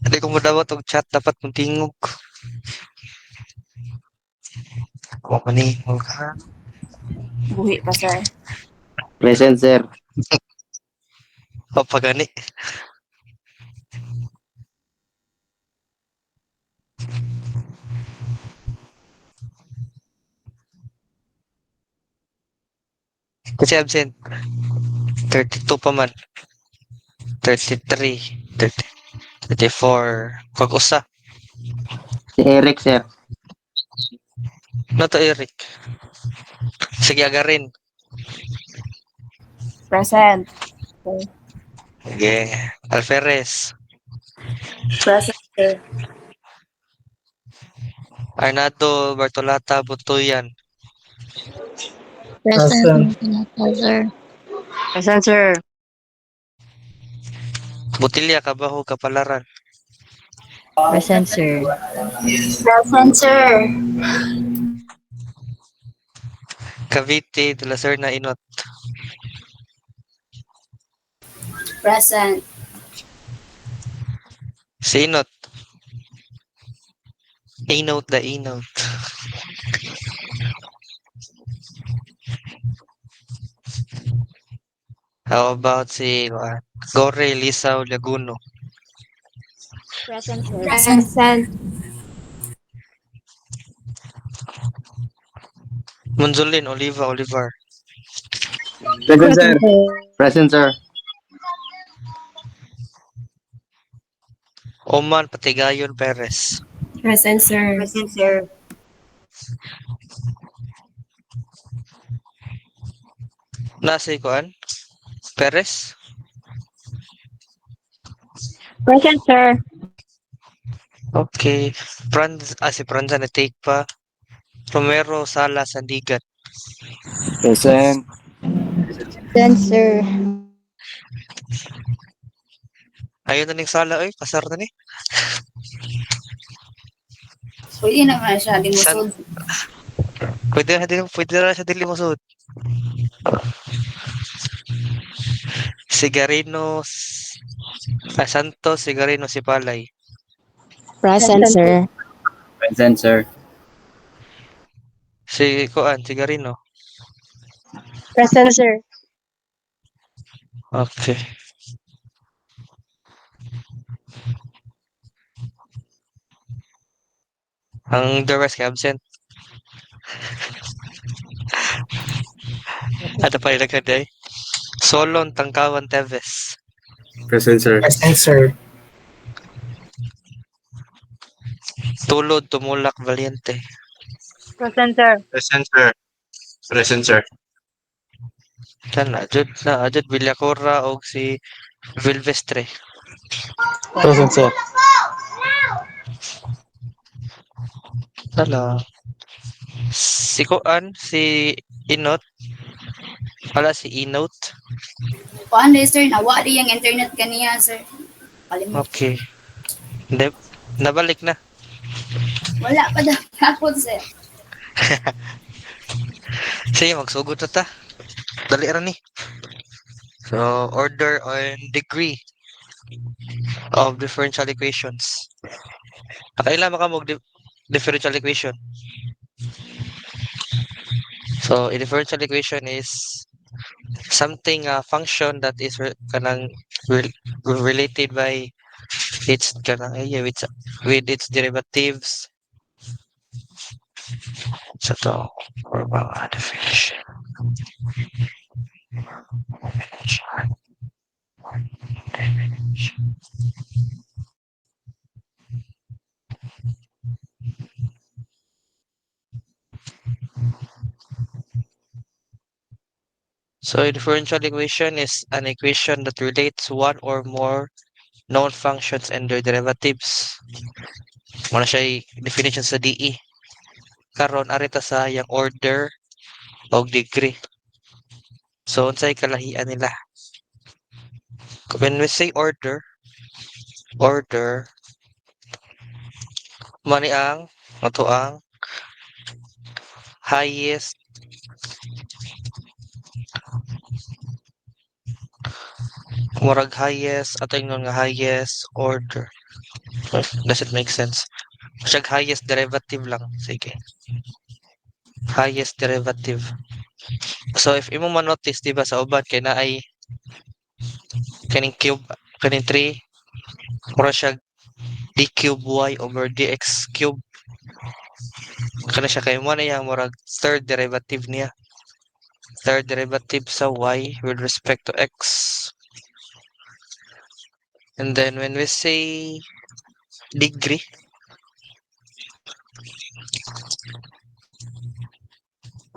Hindi ko mo dapat og chat dapat mong tingog. Ako maningog ha. Buhi pa, sir. Present, sir. O pagani. Kasi absent. 32 pa man. 33. 30, 34. Pag-usa. Si Eric, sir. No to Eric. Sige agarin. Present. Sige. Alferez. Present, sir. Arnado Bartolata Butuyan. Present. Sir. Present, sir. Butilya Kabaho Kapalaran. Present, sir. Present, sir. Cavite de la Serna Inot. Present. Si Inot. Inot the Inot. How about si Gore Lisao Laguno? Present, sir. Present. Munzulin Olivar. Present, sir. Present, sir. Oman Patigayon Perez. Present, sir. Present, sir. Nasi kuan? Perez? Present, sir. Okay. Si Franza na take pa. Romero Sala Sandigan. Present. Present, sir. Ayun na ning Sala oy, kasar na ni. Pwede naman siya limusod. Pwede na siya dili musud. Sigarino Santos Sigarino si Palay. Present, sir. Present, sir. Si kuan Sigarino. Present, sir. Okay. Ang the rest kay absent. Ada pa rin nagkaday. Solon Tangkawan Teves. Present, sir. Present, sir. Tulod Tumulak Valiente. Present, sir. Present, sir. Present, sir. Sana ajud Villacora og si Vilvestre. Present, sir. Sala. Si kuan si Inot. Wala si Inot. Paano, sir? Nawa di yung internet kaniya, sir. Kalimut. Okay. Nabalik na. Wala pa daw kapon, sir. Sige, magsugod na ta. Dali ra ni. So, order on degree of differential equations. Nakailan ka mo differential equation? So, a differential equation is something function that is related by its with its derivatives. So, to or mga definition. So, a differential equation is an equation that relates one or more known functions and their derivatives. Muna siya definition sa DE. Karon arita sa yang order o degree. So, unsay kalahian nila? When we say order, mani ang ato ang highest Murag highest, ato yung nga highest order. Does it make sense? Siyag highest derivative lang. Sige. Highest derivative. So, if imo man-notice, diba, sa uban, kay na ay kaning cube, kaning 3, mura siyag d cube y over dx cube. Kana siya kay mo na yung murag third derivative niya. Third derivative sa y with respect to x. And then when we say degree,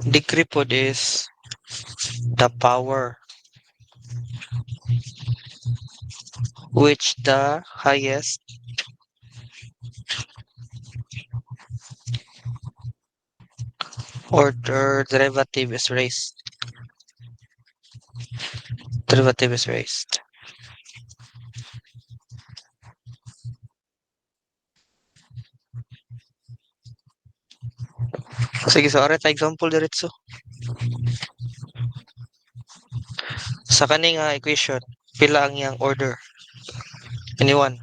degree pod is the power which the highest order derivative is raised. Derivative is raised. Sige, so aret example diretso. Sa kaning equation, pila ang iyang order? Anyone?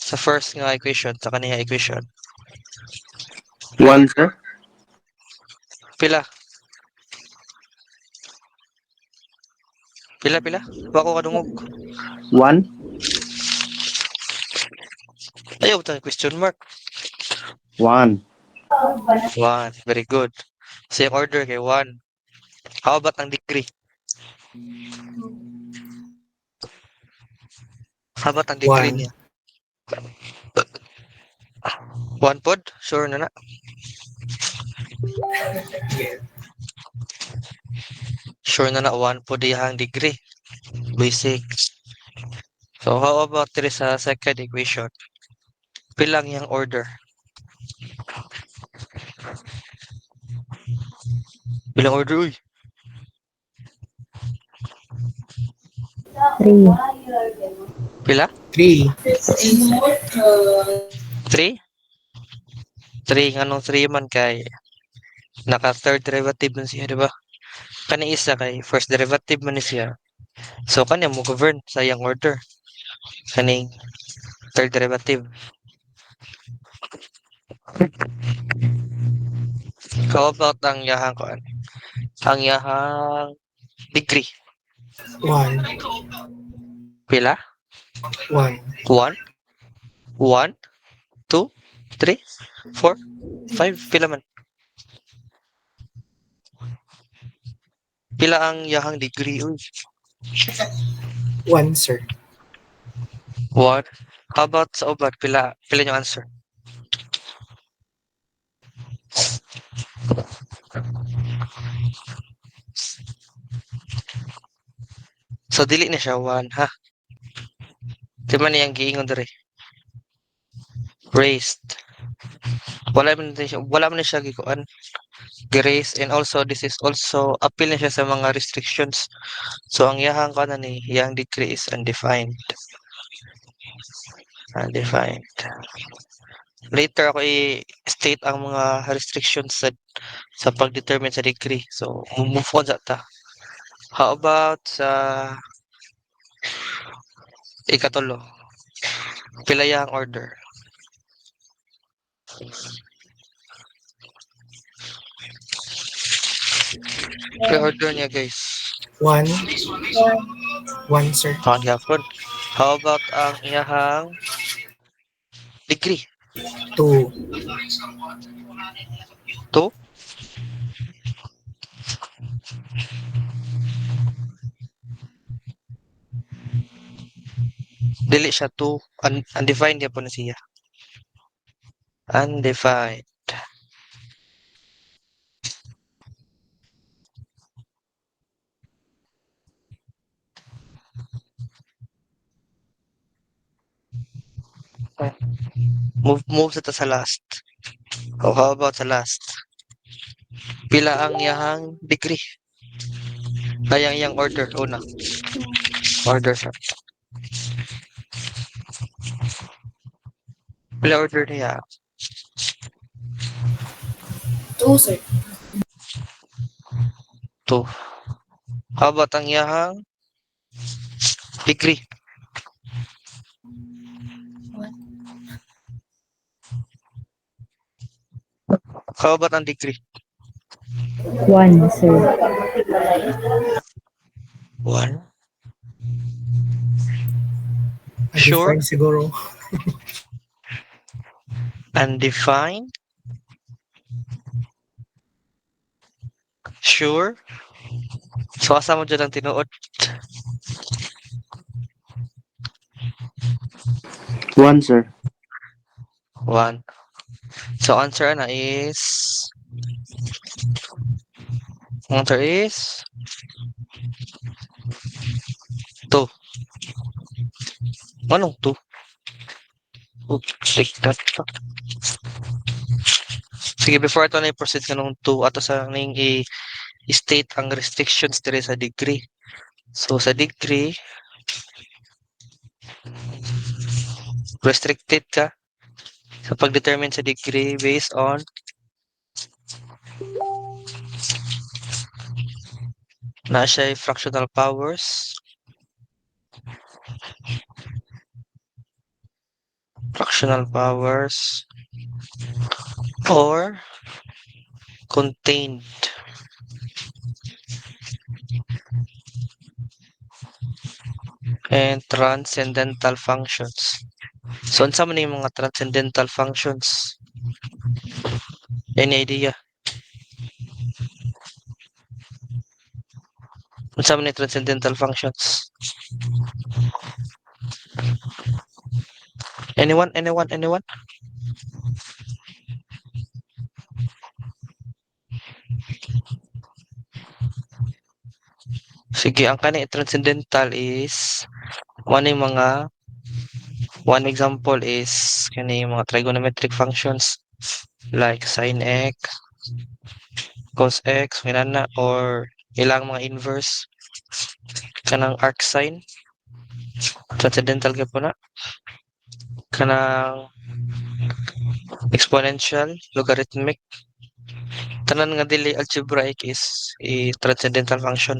Sa first nga equation, sa kaning equation. 1, sir. Pila? Pila? Wako kadungog. 1. Ayaw, ito question mark. 1. 1. Very good. So yung order kay 1. How about ang degree? How about ang degree niya? 1 pod? Sure na na. Sure na 1 pod yung degree. Basic. So how about diri sa second equation? Pilang yung order? Bilang order, uy? 3. Pila? 3. 3? 3, anong 3 man kay naka third derivative man siya, di ba? Kani isa kay first derivative man ni siya. So kanya mo govern sa iyang order. Kaning third derivative. How about ang yahang kuan? Ang yahang degree. 1. Pila? 1. 1? 1? 2? 3? 4? 5? Pila man? Pila ang yahang degree? Uy. 1, sir. 1? How about sa ubat? Pila yung answer? So, dili na siya 1, ha? Di man niyang giingon diri. Raised. Wala man na siya gikuan. Grace, and also this is also appeal na siya sa mga restrictions. So, ang yahang kanan ni yang degree is undefined. Undefined. Later ako i-state ang mga restrictions sa pag-determine sa degree. So, move on sa ta. How about sa ikatulo? Pila yang order? Pila order niya, guys? 1. 1, sir. Hapon. How about ang iyahang degree? 2. 2? Dili siya 2. Undefined yan po na siya. Undefined. Move sa last. Oh, how about sa last? Pila ang yahang degree? Yang order. Una. Order siya. Pila order niya? 2, sir. 2. How about ang iyahang degree? How about ang degree? 1, sir. 1. Sure? Undefined siguro. Undefined? Sure? So, asa mo dyan ang tinuod? 1, sir. 1. So, answer na is... Answer is... 2. Anong 2? Oops, take that. Sige, before ito na i-proceed ka nung 2, ato sa ning i-state ang restrictions dire sa degree. So, sa degree, restricted ka sa pag-determine sa degree based on na siya fractional powers, or contained and transcendental functions. So, unsa man yung mga transcendental functions? Any idea? Unsa man yung transcendental functions? Anyone? Sige, ang kani transcendental is one example is kani mga trigonometric functions like sin x, cos x, minana, or ilang mga inverse kanang arc sine transcendental gyud po na kanang exponential, logarithmic, tanan nga dili algebraic is transcendental function.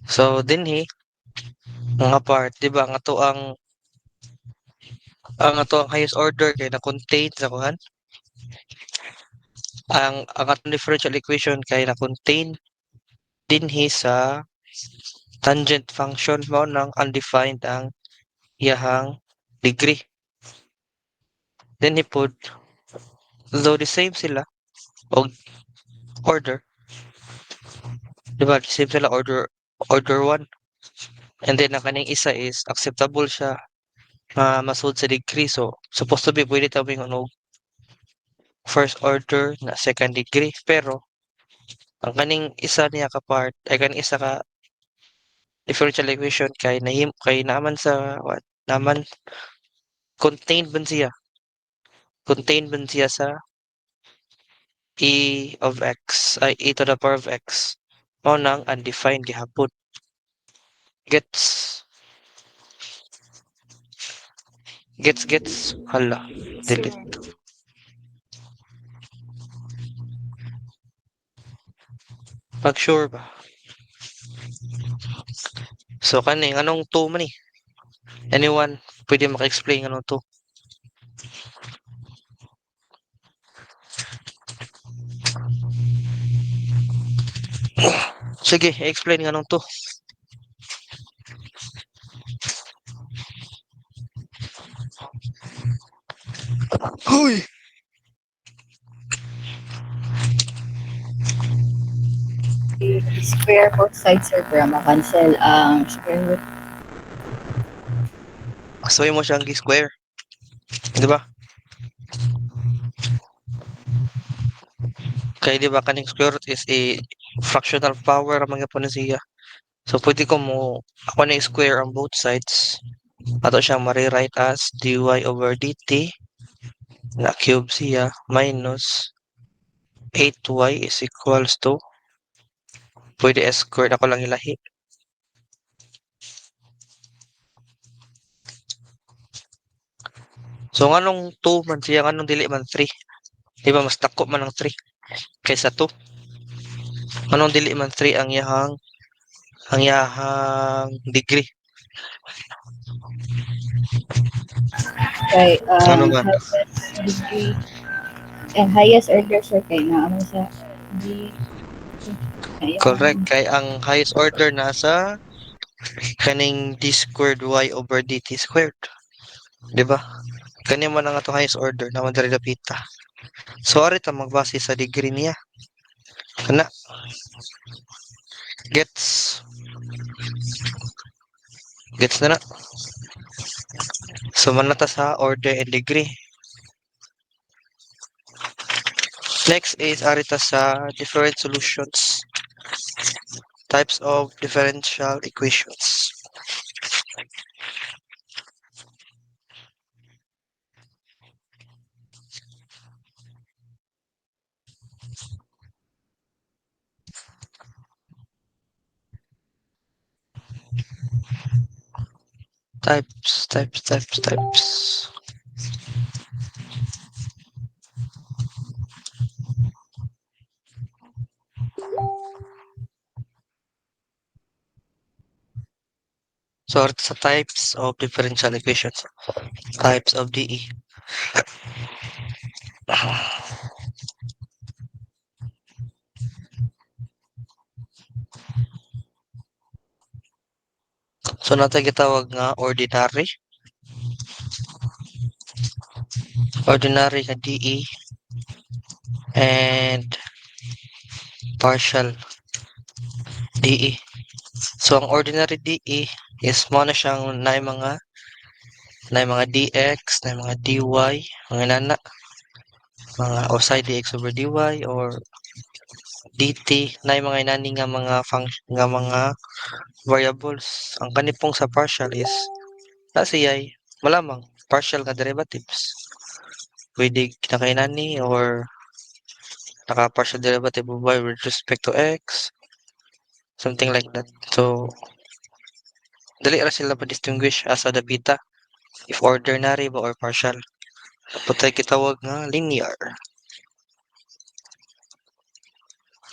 So dinhi mga part, di ba, ang ato ang highest order kay na contain sa kuhan. Ang atong differential equation kay na contain dinhi sa tangent function mo ng undefined ang iyahang degree. Then put though the same sila og order. Diba? Same sila order 1. And then ang kaning isa is acceptable siya masud sa degree. So supposed to be pwede tawing ano first order na second degree. Pero ang kaning isa niya ka part ay kaning isa ka differential equation kay naman sa what? Naman contained man siya. Contained man siya sa e of x ay e to the power of x. Mao nang undefined gihapon. Gets? Hala. Delete. Pag sure ba? So, kaning anong 2 man eh? Anyone? Pwede maka-explain anong 2? Sige, explain nga anong 2. Hoy! Square both sides, sir, para ma-cancel ang square root. So, mo siyang square. Di ba? Kaya di ba kaning square root is a fractional power ang mga po na siya. So, pwede ko ako na square on both sides. Ato siyang marirewrite as dy over dt na cube siya minus 8y is equals to pwede s squared ako lang ilahi. So, nganong 2 man siya, nganong dili man 3? Di ba, mas dako man ang 3 kaysa 2. Manong dili man 3 ang yahang degree. Kay, Ano man? highest degree, highest order, sir, kay na ano sa D, kaya, Correct. Kay ang highest order nasa kaning d squared y over dt squared. Di ba? Kani man ang atong highest order na diri dapita. So ari ta magbase sa degree niya. Kana. Gets. Gets na na. So manata sa order and degree. Next is arita sa different solutions. Types of differential equations. Types. So arita sa types of differential equations. Types of DE. So nato gitawag nga ordinary. Ordinary nga DE and partial DE. So ang ordinary DE is mo na siyang na mga dx, na mga dy, mga nana, mga o side dx over dy or dt na mga inani nga mga function nga mga variables. Ang kanipong sa partial is nasiyay malamang partial nga derivatives. Pwede kinakainani or naka-partial derivative of y with respect to x, something like that. So dali ra sila pa-distinguish asa dapita if ordinary ba or partial. Putay kitawag nga linear.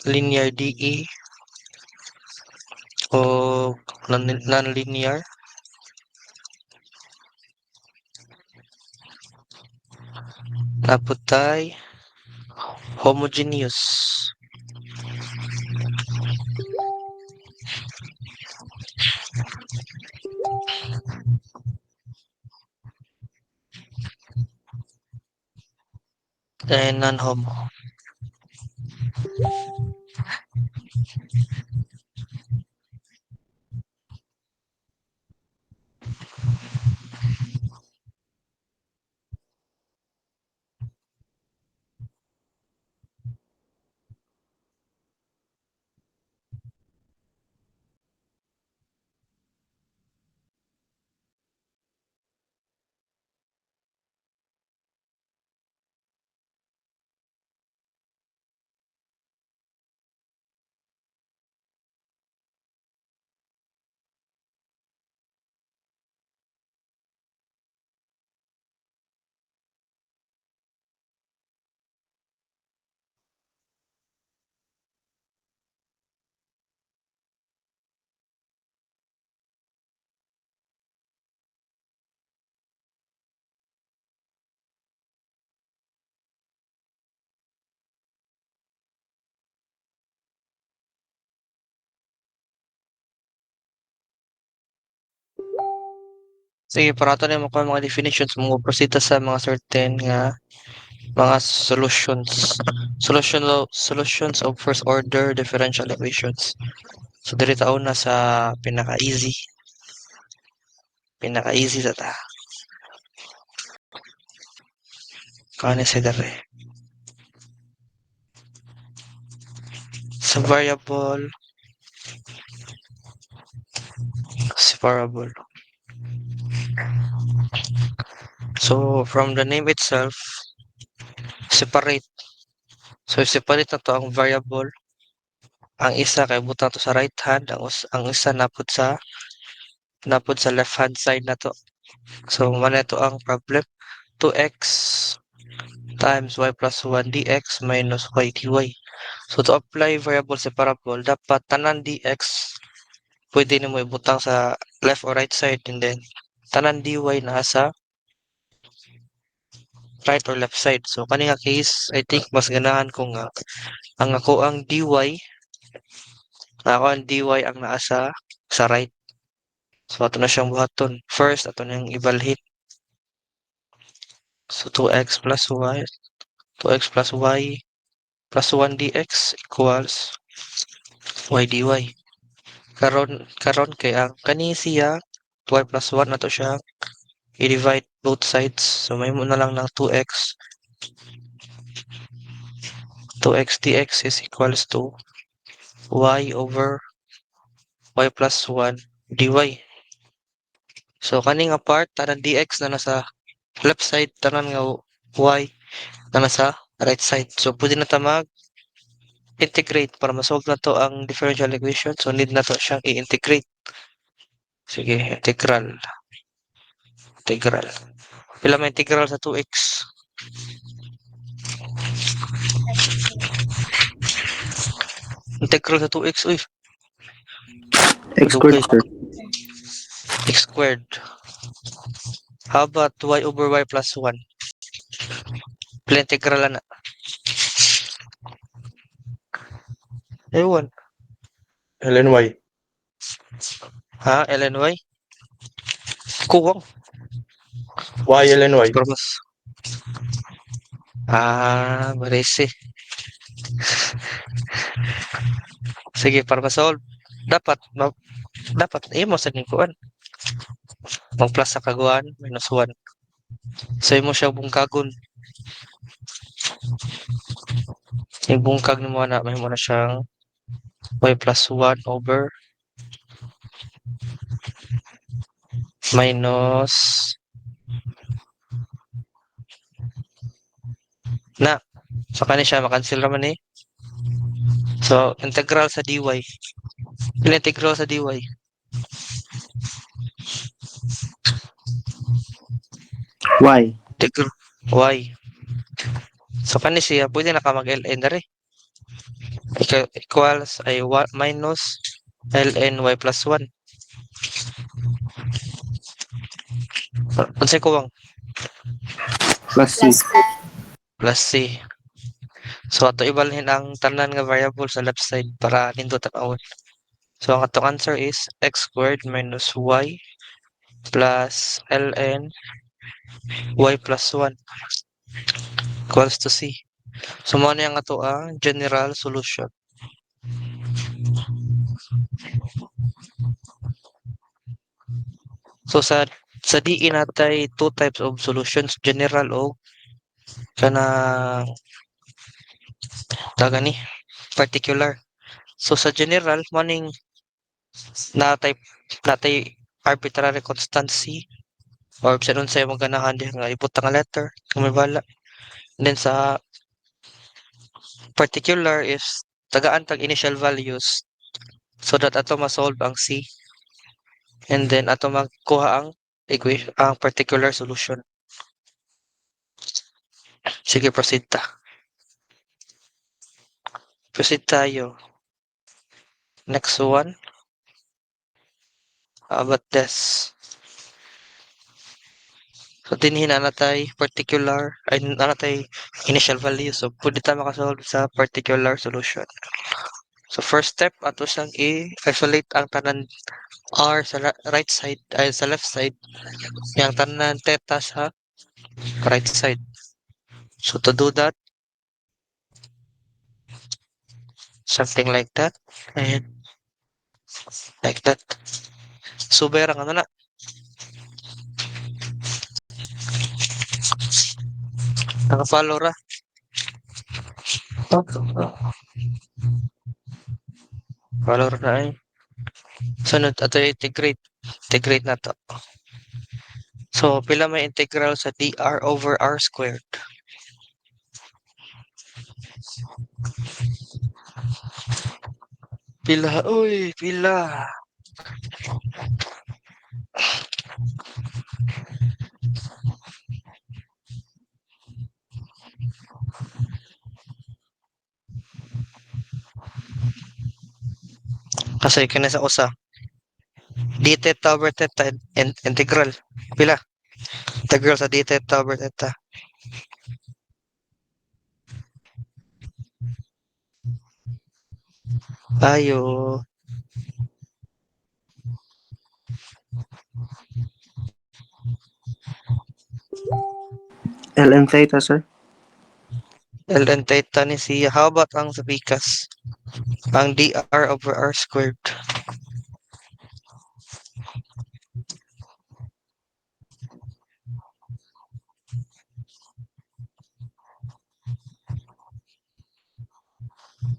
Linear DE o non-linear. Naputay homogeneous. And non-homo. Sige, para ato na mo mga definitions mo proceed sa mga certain nga mga solutions of first order differential equations. So diri ta una sa pinaka-easy sa ta. Kani sa dere. Sa variable. So from the name itself, separate. So separate na to ang variable. Ang isa kay butang to sa right hand, ang isa napod sa left hand side na to. So man ito ang problem. 2x times y plus 1 dx minus y dy. So to apply variable separable, dapat tanan dx pwede nimo ibutang sa left or right side, and then tanan dy na sa right or left side. So kani nga case, I think mas ganahan ko nga ang ako ang dy ang naa sa right. So ato na siyang buhaton. First ato nang ibalhin. So 2x plus y, 2x plus y plus 1 dx equals y dy. Karon kay ang kani siya y plus 1 na to siya i-divide both sides. So may mo na lang ng 2x dx is equals to y over y plus 1 dy. So kani nga part tanan dx na nasa left side, tanan nga y na nasa right side. So pwede na ta mag-integrate para ma-solve na to ang differential equation. So need na to siyang i-integrate. Sige, integral. Pila may integral sa 2x? Integral sa 2x, uy. X squared, sir. X squared. How about y over y plus 1? Pila integral na. Ewan. LNY. Ha? LNY? Kuwang. Y LNY. Pero mas. Marisi. Sige, para ma-solve. Dapat, mo sa nikuan. Mag-plus sa kaguan, minus 1. So, mo siya bungkagon. Yung bungkag ni mo na, may mo na siyang y plus 1 over minus na. So, kani siya, makancel naman eh. So, integral sa dy. Pila integral sa dy? Y. Integral y. So, kani siya, pwede na ka mag-ln na rin. Equals ay minus ln y plus 1. Unsay kuwang? Plus C. Plus Plus c. So, ato ibalhin ang tanan nga variable sa left side para nindot ang awon. So, ang atong answer is x squared minus y plus ln y plus 1 equals to c. So, mo na yung ato ang general solution. So, sa DE natay two types of solutions, general o kanang ni particular. So, sa general, maning natay arbitrary constancy or sa nun sa'yo maganahan din nga ibutang nga letter kung may bala. And then sa particular is tagaan tag initial values so that ato ma-solve ang C, and then ato magkuha ang equation, ang particular solution. Sige, proceed tayo. Next one. How about this? So, dinhin na natay particular, ay natay initial value. So, pwede tayo makasolve sa particular solution. So, first step, ato siyang i-isolate ang tanan R sa right side, ay sa left side. Yung tanan theta sa right side. So, to do that, something like that, and like that. So, berang ano na. Naka-follow ra. Follow ra na ay. Sunod, ato integrate. Integrate na to. So, pila may integral sa dr over r squared? Pila, uy, pila. Kasi kini sa usa. D theta over theta integral. Pila? Integral sa d theta over theta. Ayo. ln theta, sir. ln theta ni siya. How about ang sa Pikas? Ang dr over r squared.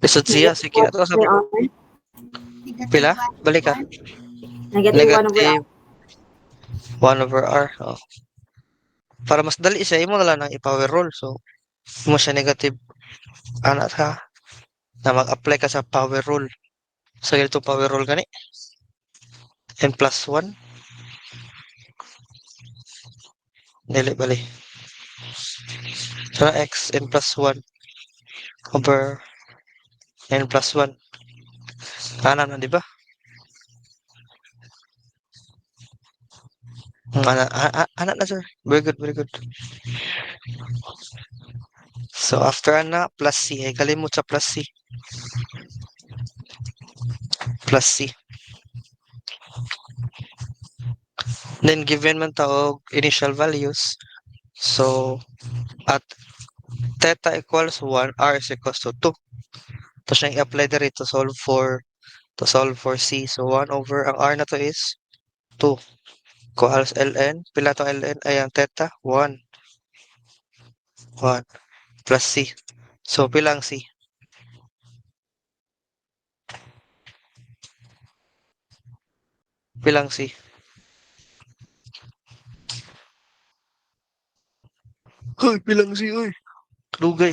Lisod siya. Sige, ato sa pila? Balik ka. Negative 1 over r. Oh. Para mas dali siya, imo na lang ang i-power rule. So, mo siya negative. Ana ha. Na mag-apply ka sa power rule. Sa ganito power rule gani. N plus 1. Dili, bali. So, x, n plus 1 over n plus 1. Ana na, di ba? Ana na, sir. Very good, very good. So, after ana, plus c. Ay, kalimut sa plus c. Plus c. Then, given man taog initial values. So, at theta equals 1, r is equals to 2. Tapos siyang i-apply dito to solve for c. So, 1 over, ang r na to is 2. Equals ln. Pila to ln? Ay, ang theta, 1. 1 plus c. So, pila ang c? Pila ang c? Hoy, pila ang c, oy. Lugay.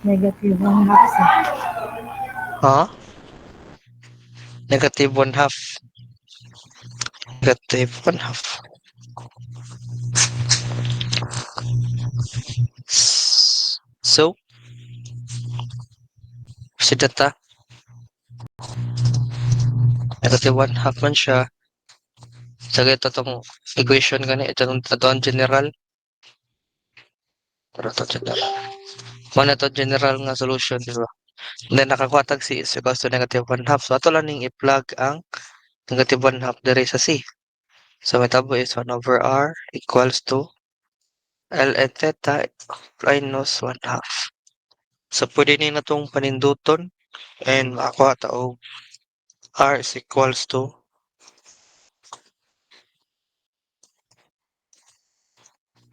Negative 1/2 sir. Ha? Negative 1/2. Negative 1/2. So, si data, negative 1/2 man siya. Sa ito itong equation gani, ito ang general. Pero ito general. Mana ito general nga solution, di ba? Then nakakuhatag c is equals to negative 1/2. So, ato lang ning i-plug ang negative 1/2 diri sa c. So, may tabo is 1 over r equals to ln theta minus 1/2. So, pwede nyo na itong paninduton and makakuha taog r is equals to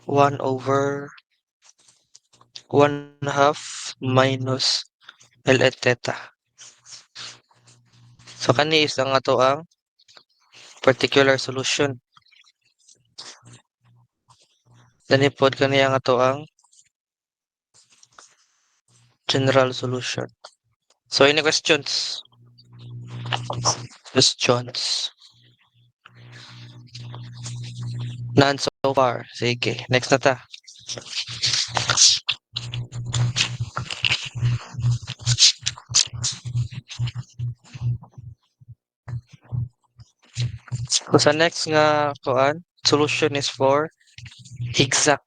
1 over 1/2 minus ln theta. So, kani is ang ato ang particular solution. Then, ipod kani ang ato ang general solution. So, any questions? Questions? None so far. Sige, next na ta. So, sa next nga kuan, solution is for exact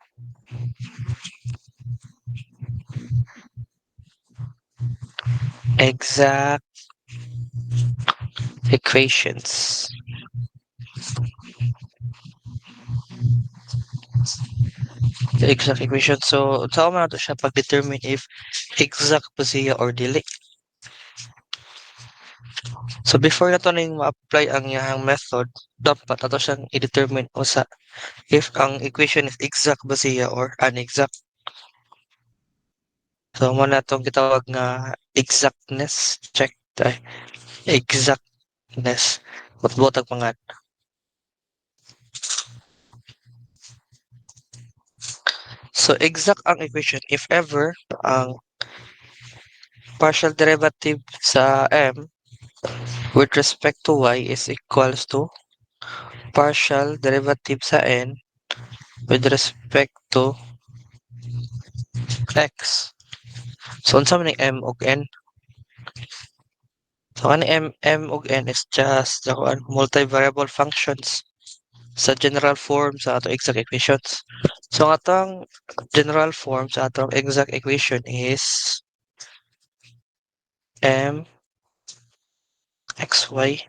equations. The exact equation. So, tao man nato siya pag-determine if exact pa siya or dili. So, before nato ning ma-apply ang iyang method, dapat ato siyang i-determine usa if ang equation is exact ba siya or unexact. So, mo na itong gitawag nga exactness check. Exactness. Butag pangat. So, exact ang equation if ever ang partial derivative sa m with respect to y is equals to partial derivative sa n with respect to x. So, unsa man yung m ug n? So, kani m ug n is just the multivariable functions sa general form sa atong exact equations. So, ang atong general form sa atong exact equation is m xy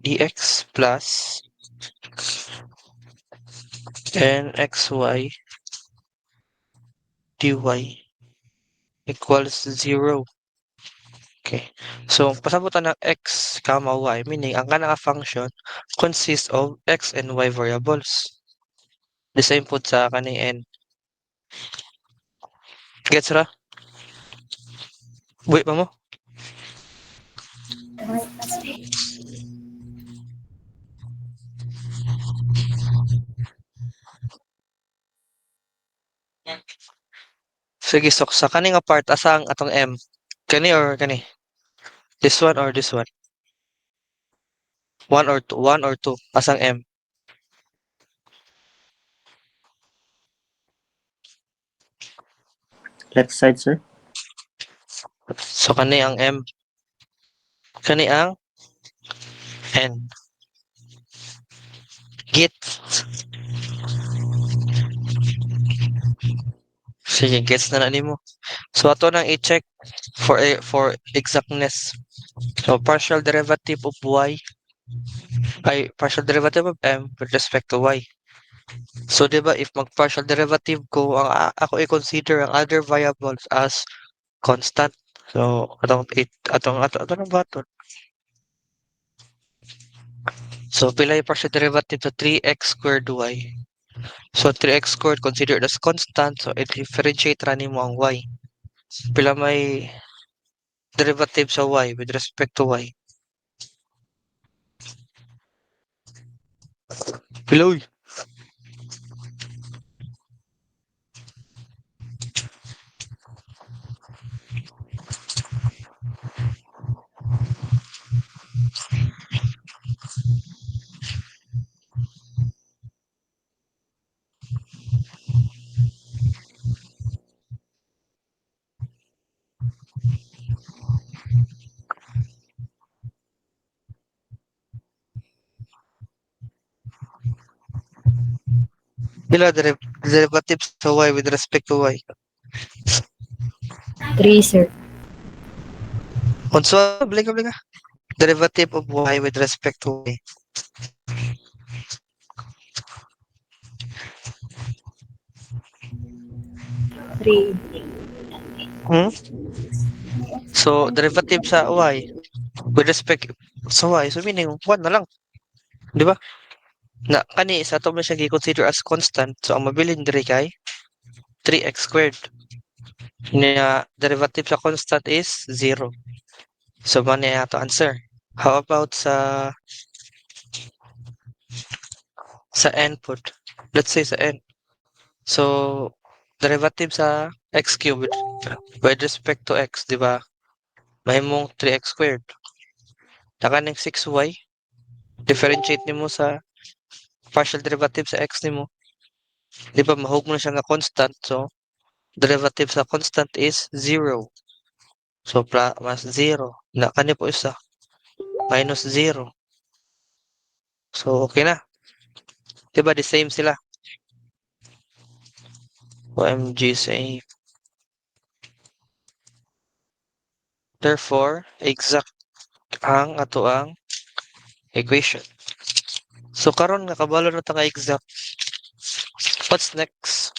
dx plus n xy dy equals 0. Okay. So, pasabutan ng x, comma, y, meaning ang kanang function consists of x and y variables. The same po sa kani n. Gets ra? Wait pa mo? Sige, so sa kani nga part, asa ang atong m? Kani or kani? This one or this one? One or two? One or two? Asang m? Left side, sir. So, kani ang m. Kani ang n. Get. Sige, gets na nimo. So, ato nang i-check for exactness. So, partial derivative of y ay partial derivative of m with respect to y. So, di ba, if mag-partial derivative ko, ako i-consider ang other variables as constant. So, atong ba ito? So, pila yung partial derivative sa 3x squared y. So, 3x squared considered as constant. So, i-differentiate ra nimo ang y. Pila may derivative sa y with respect to y. Pila, uy. Pila derivative sa y with respect to y. 3, sir. Unso, balik. Derivative of y with respect to y. 3. Hmm? So, derivative sa y with respect sa y. So, meaning, 1 na lang. Di ba? Na, kani, sa ito mo siya i-consider as constant. So, ang mabilin diri kay 3x squared. Na derivative sa constant is 0. So, mani ato answer. How about sa input? Let's say sa n. So, derivative sa x cubed with respect to x, di ba? Mahimong 3x squared. Nakaning 6y. Differentiate nimo sa partial derivative sa x nimo. Di ba, mahugmo na siya nga constant. So, derivative sa constant is 0. So, mas 0. Na, kani po isa. Minus 0. So, okay na. Di ba, the same sila. OMG, same. Therefore, exact ang ato ang equation. So, karon nga kabalo na ta nga exact. What's next?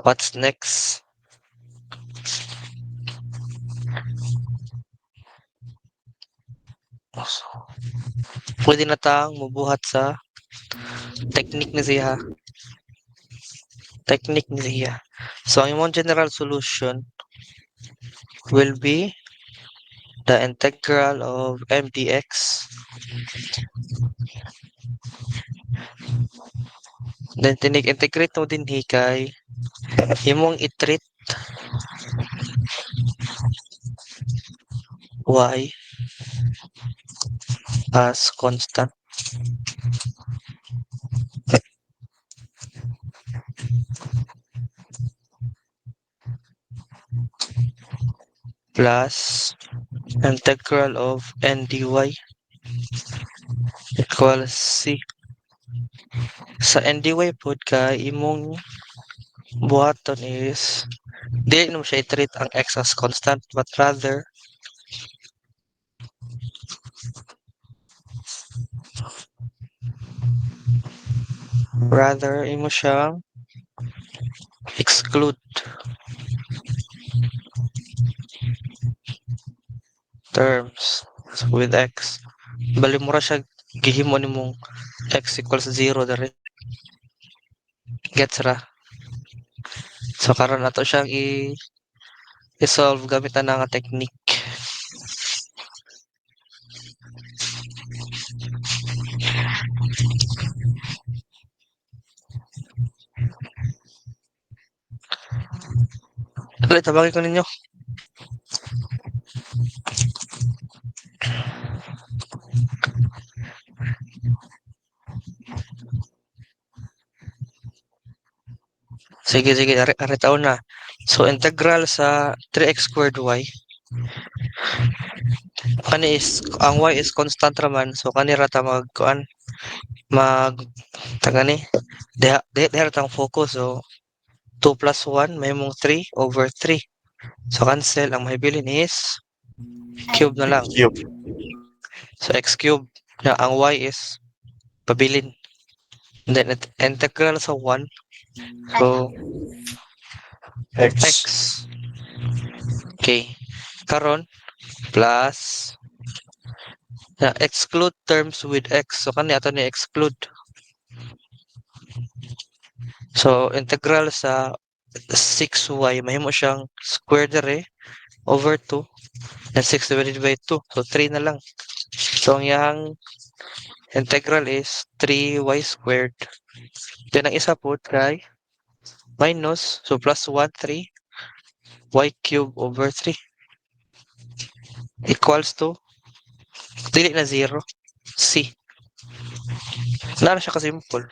What's next? Pwede na tang mubuhat sa technique ni siya. Technique ni siya. So, ang imong general solution will be the integral of m dx. Then, tinig-integrate mo din hikay. Imong i-treat y as constant. Plus integral of n dy equals c. Sa n dy pod ka imong buhaton is dili mo siya i-treat ang x as constant but rather imo siyang exclude terms with x. Bali mo ra siya gihimo nimong x equals 0 dere. Gets ra? So karon nato siyang i-solve gamit na nga technique. Dali, tabangin ko ninyo. Sige, sige, ari taon na. So, integral sa 3x squared y. Ang y is constant raman. So, kanira ta tagani. Deha tang focus. So, 2 plus 1, may mong 3 over 3. So, cancel. Ang mahibilin is cube na lang. Cube. So, x cube. Na ang y is pabilin. And then, integral sa 1. So, X. x. Okay. Karon, plus exclude terms with x. So, kani ato ni exclude. So, integral sa 6y, mahimo siyang square dere over 2. And 6 divided by 2. So, 3 na lang. So, ang yang integral is 3y squared. Then, ang isa po kay minus. So, plus 1, 3. Y cube over 3. Equals to, dili na 0. C. Nara siya ka-simple.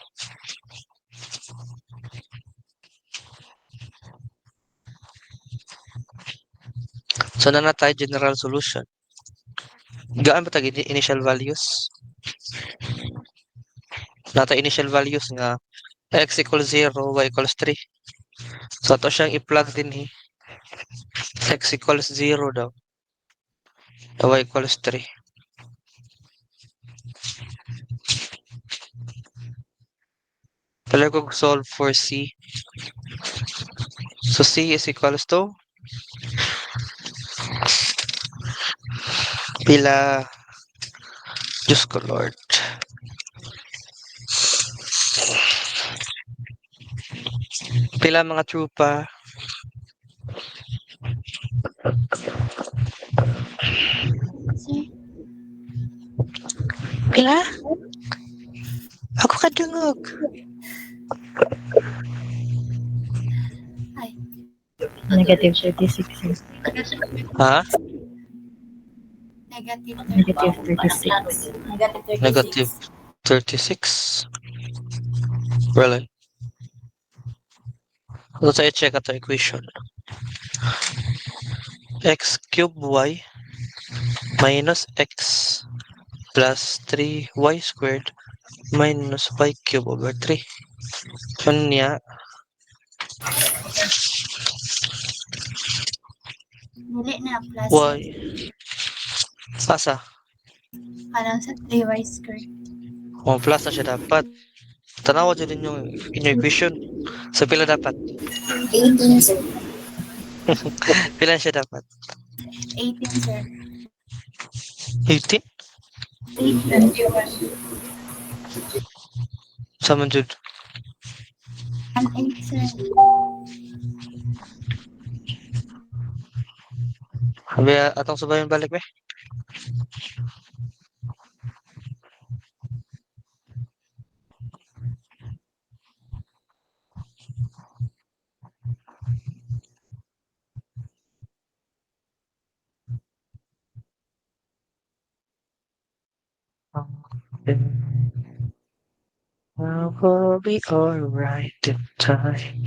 So, na tayo general solution. Gaan ba tag initial values? Nata initial values nga x equals 0, y equals 3. So, ito siyang i-plug din x equals 0 daw. Y equals 3. Pala ko solve for C. So, C is equals to pila. Diyos ko Lord. Pila mga trupa. Pila? Ako kadungog. Negative 36. Ha? Negative Negative 36. Negative 36. Really? So, tayo check ato equation. X cube y minus x plus 3y squared minus y cube over 3. So, niya, Dili na plus. y. Asa? Parang sa 3y squared. O, plus na siya dapat. Tanawa dyan yung inyong equation. So, pila dapat? 18, sir. Pila siya dapat? 18, sir. 18? 21. Sa man dyan? 8, sir. Sabi atong subayon balik be. I will be alright in time.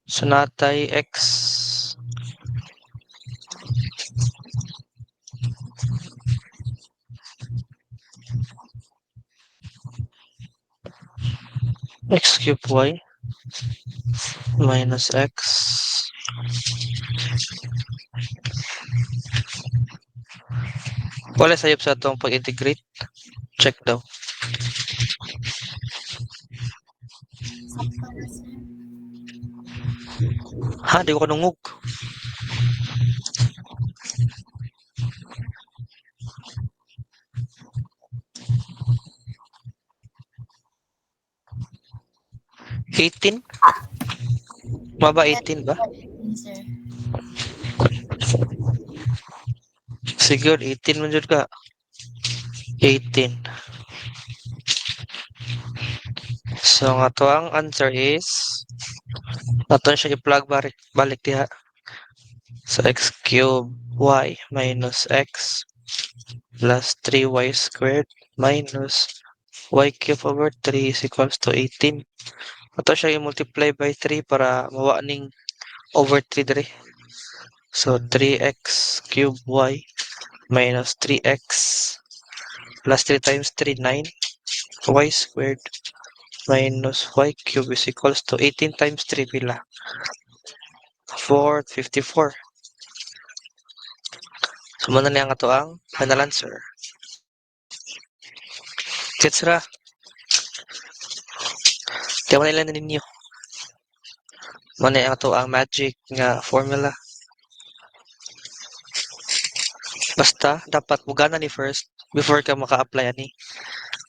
Sonatay X. X cube Y minus X. Wala sayop sa itong pag-integrate. Check daw. Sakto na, sir. Ha, di ko kanungog. $18? Maba 18 ba? Sir. Siguro 18 man jud ka. 18. So nga to ang answer is nato siya i-plug balik diha. So x cube y minus x plus 3y squared minus y cube over 3 is equals to 18. Ato siya i-multiply by 3 para mawa ning over 3 diri. So 3x cube y minus 3x plus 3 times 3, 9 y squared minus y cube is equals to 18 times 3 pila. 454. So muna niya nga to ang final answer. Gets ra. Kaya mo nila ninyo. Muna nga to ang magic nga formula. Basta dapat mugana ni first before ka maka-apply ani.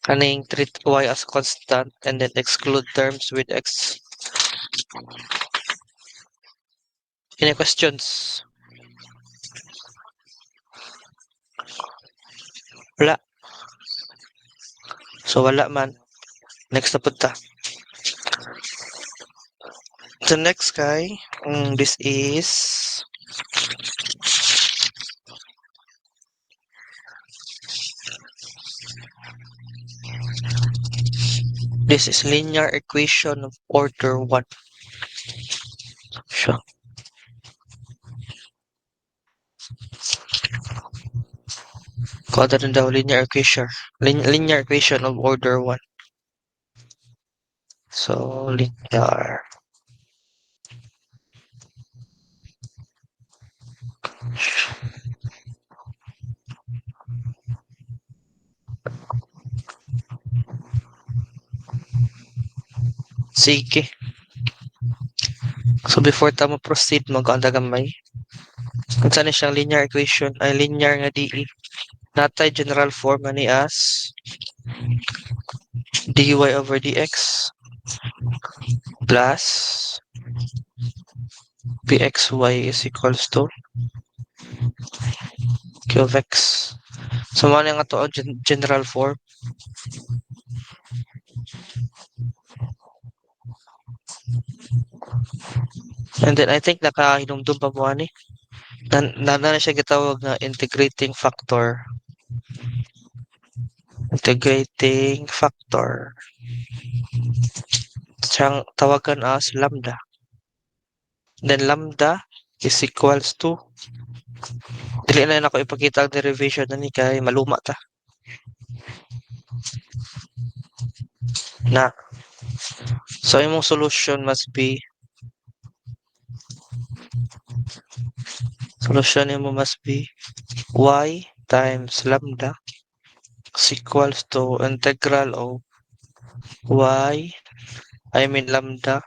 Kaning treat y as constant and then exclude terms with x. Any questions? Wala. So wala man. Next na punta. The next guy, this is linear equation of order 1. Siya. Kada rin daw linear equation. Linear equation of order 1. So, linear. Sige. So, before tamo proceed, mag-anda gamay. Kung saan siyang linear equation, ay linear nga DE. Natay general form ni as dy over dx plus pxy is equals to q of x. So, ano nga to ang general form? And then, I think nakahinumdum pa mo ani. Na siya gitawag na integrating factor. Integrating factor. Siyang tawagan as lambda. Then lambda is equals to dili na ako ipakita ang derivation na ni kay maluma ta. Na. So imong solution must be y times lambda is equals to integral of lambda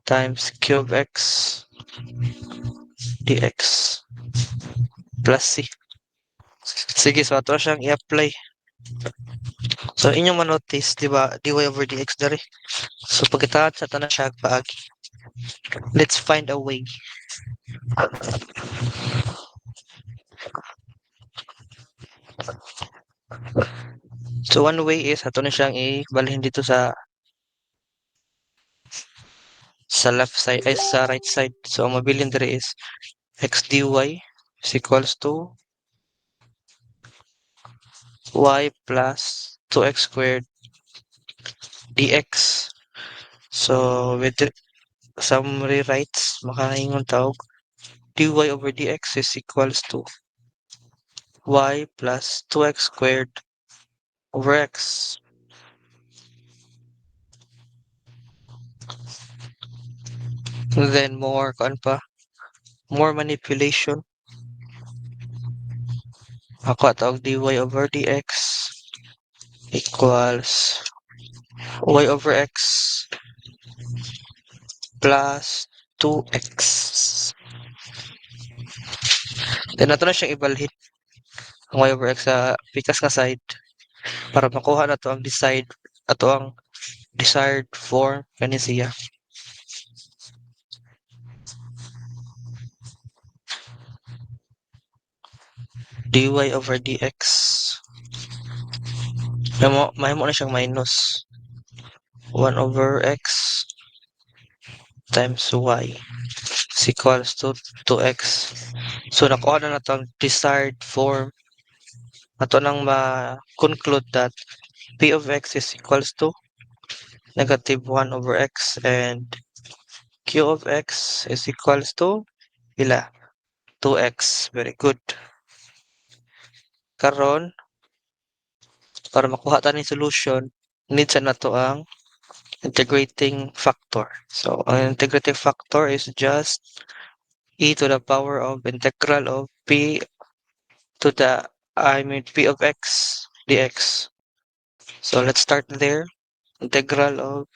times cube x dx plus c. Sige, so ato siyang i-apply. So inyong manotice, di ba, dy over dx dari. So pagkataon sa tanan siya paagi. Let's find a way. So one way is ato na siyang ibalhin dito sa left side ay sa right side. So ang mabilin dire is x dy is equals to y plus 2x squared dx. So with some rewrites, makaingon tawag dy over dx is equals to y plus 2x squared over x. And then more more manipulation. Ako tawag dy over dx equals y over x plus 2x. Then nato na siyang ibalhin ang y over x sa pikas nga side para makuha na to ang desired form kani siya. Dy over dx. Mahimo na siyang minus 1 over x times y is equals to 2x. So nakuha na nato ang desired form. Ato nang ma-conclude that p of x is equals to negative 1 over x and q of x is equals to pila? 2x. Very good. Karon para makuha ta ni solution, need sa nato ang integrating factor. So ang integrating factor is just e to the power of integral of p of x dx. So let's start there. Integral of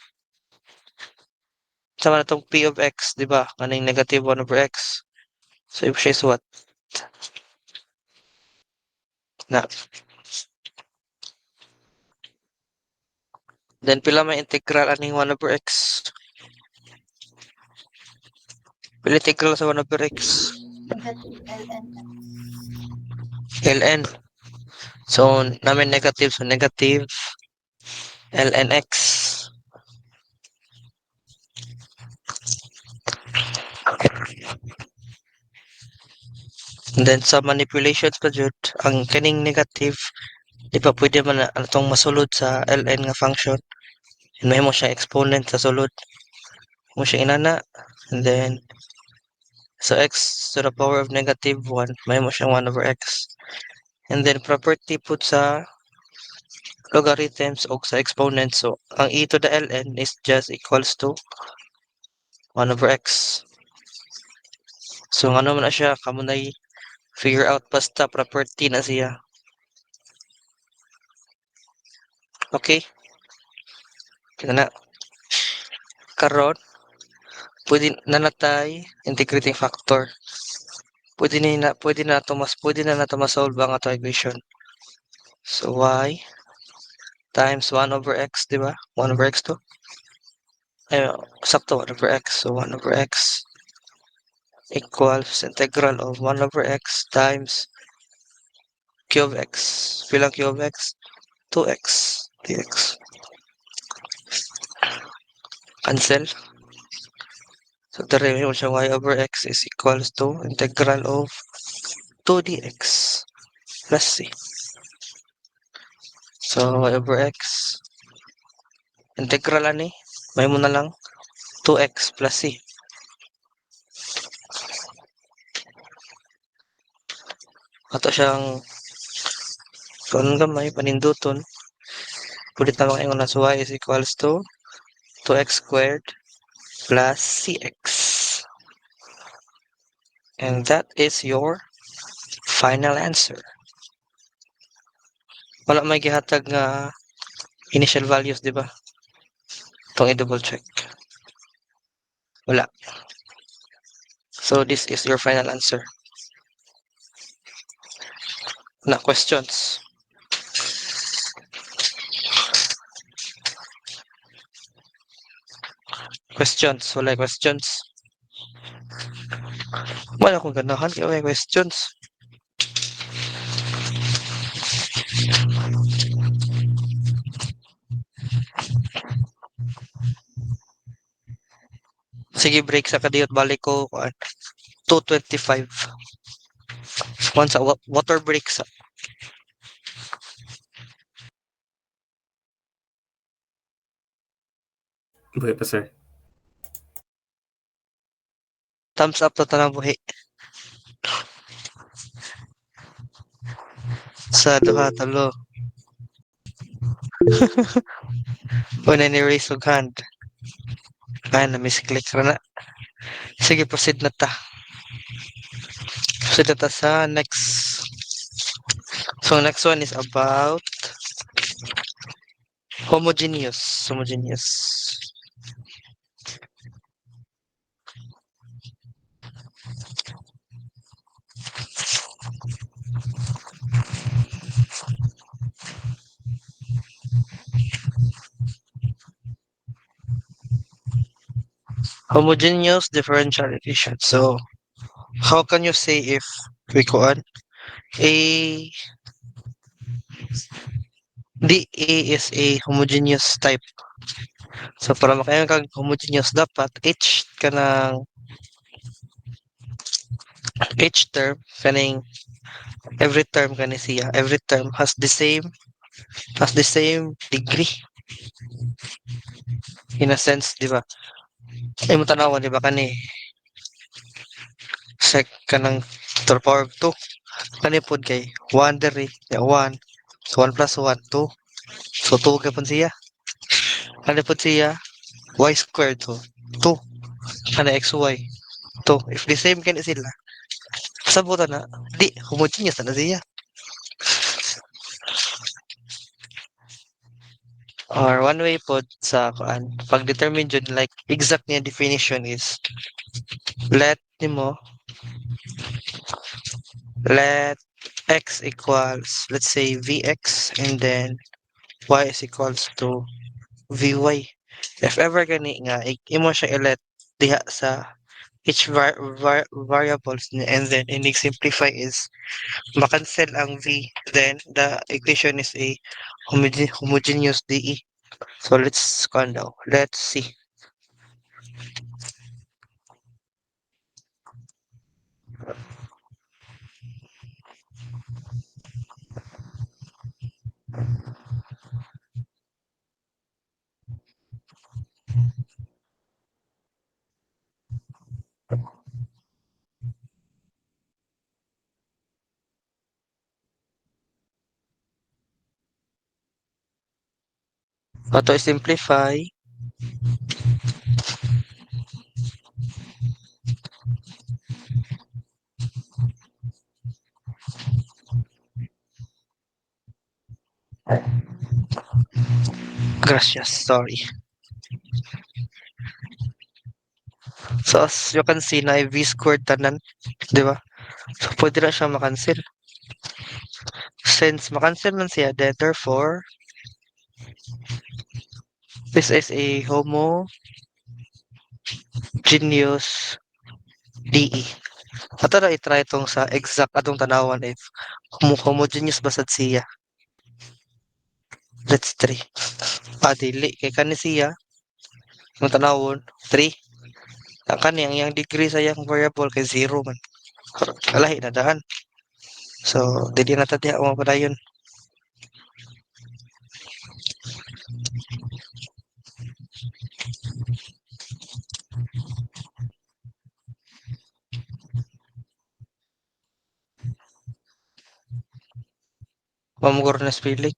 sama na tong p of x, di ba? Kaning negative 1 over x. So if siya is what? Na. Then pila may integral aning 1 over x? Pila integral sa 1 over x? ln. So namin negative, so negative ln x. And then sa manipulations pa jud, ang kaning negative, di pa pwede man na atong masulod sa ln nga function. And may mo siya exponent sa sulod. Mo siya inana. And then, so x to the power of negative 1, may mo siyang 1 over x. And then, property put sa logarithms o sa exponent. So, ang e to the ln is just equals to 1 over x. So, ano man na siya, kamo na figure out basta property na siya. Okay? Kita na. Karon, pwede na natay integrating factor. Pwede na nato ma-solve ang ato equation. So y times 1 over x, di ba? 1 over x to. Ay, sakto 1 over x. So 1 over x equals integral of 1 over x times q of x. Bilang q of x? 2x dx. Cancel. So the remaining siya y over x is equals to integral of 2 dx plus c. So y over x integral ani may mo na lang 2x plus c. Ato siyang kung gamay paninduton. Pulit na mga na y is equals to 2x squared plus cx. And that is your final answer. Wala may gihatag nga initial values, di ba? Itong i-double check. Wala. So this is your final answer. Na questions? Questions? Wala questions? Wala akong ganahan. Wala questions. Sige, break sa kadiyot. Balik ko, 2:25. Once sa water break sa. Buhay pa, sir. Thumbs up to tanang buhi. Sa duha, talo. Una ni raise og hand. Ay, na-misclick ra na. Sige, proceed na ta. Proceed na ta sa next. So, next one is about homogeneous. Homogeneous. Homogeneous differential equation. So, how can you say if we kuan a DA is a homogeneous type? So, para makayan kag homogeneous, dapat each term kaning every term kani siya, every term has the same degree in a sense, di ba? Ay mo tanawan, di ba kani sec kanang to the power of 2 kani pod kay 1 diri, 1. So 1 plus 1 2. So 2 kay pud siya. Kani pod siya y squared, so 2. Kani xy 2. If the same kani sila, sabutan na di homogeneous na siya. Or one way po sa kuan, pag-determine dyan, like, exact niya definition is, let nimo, let x equals, let's say, vx, and then y is equals to vy. If ever gani nga, imo siya i-let diha sa each variables niya, and then inig simplify is, makancel ang v, then the equation is a homogeneous DE. So let's go now. Let's see. Auto simplify. Gracias, sorry. So as you can see na v squared tanan, di ba? So pwede na siya makancel. Since makancel man siya, then therefore this is a homogeneous DE. Ato na i-try itong sa exact atong tanawan if homogeneous basad siya. Let's try. Dili kay kani siya yung tanawon 3. Ang kani ang yang degree sa yang variable kay 0 man. Alahi na daan. So dili na ta diha mo padayon. Mamugor na spili.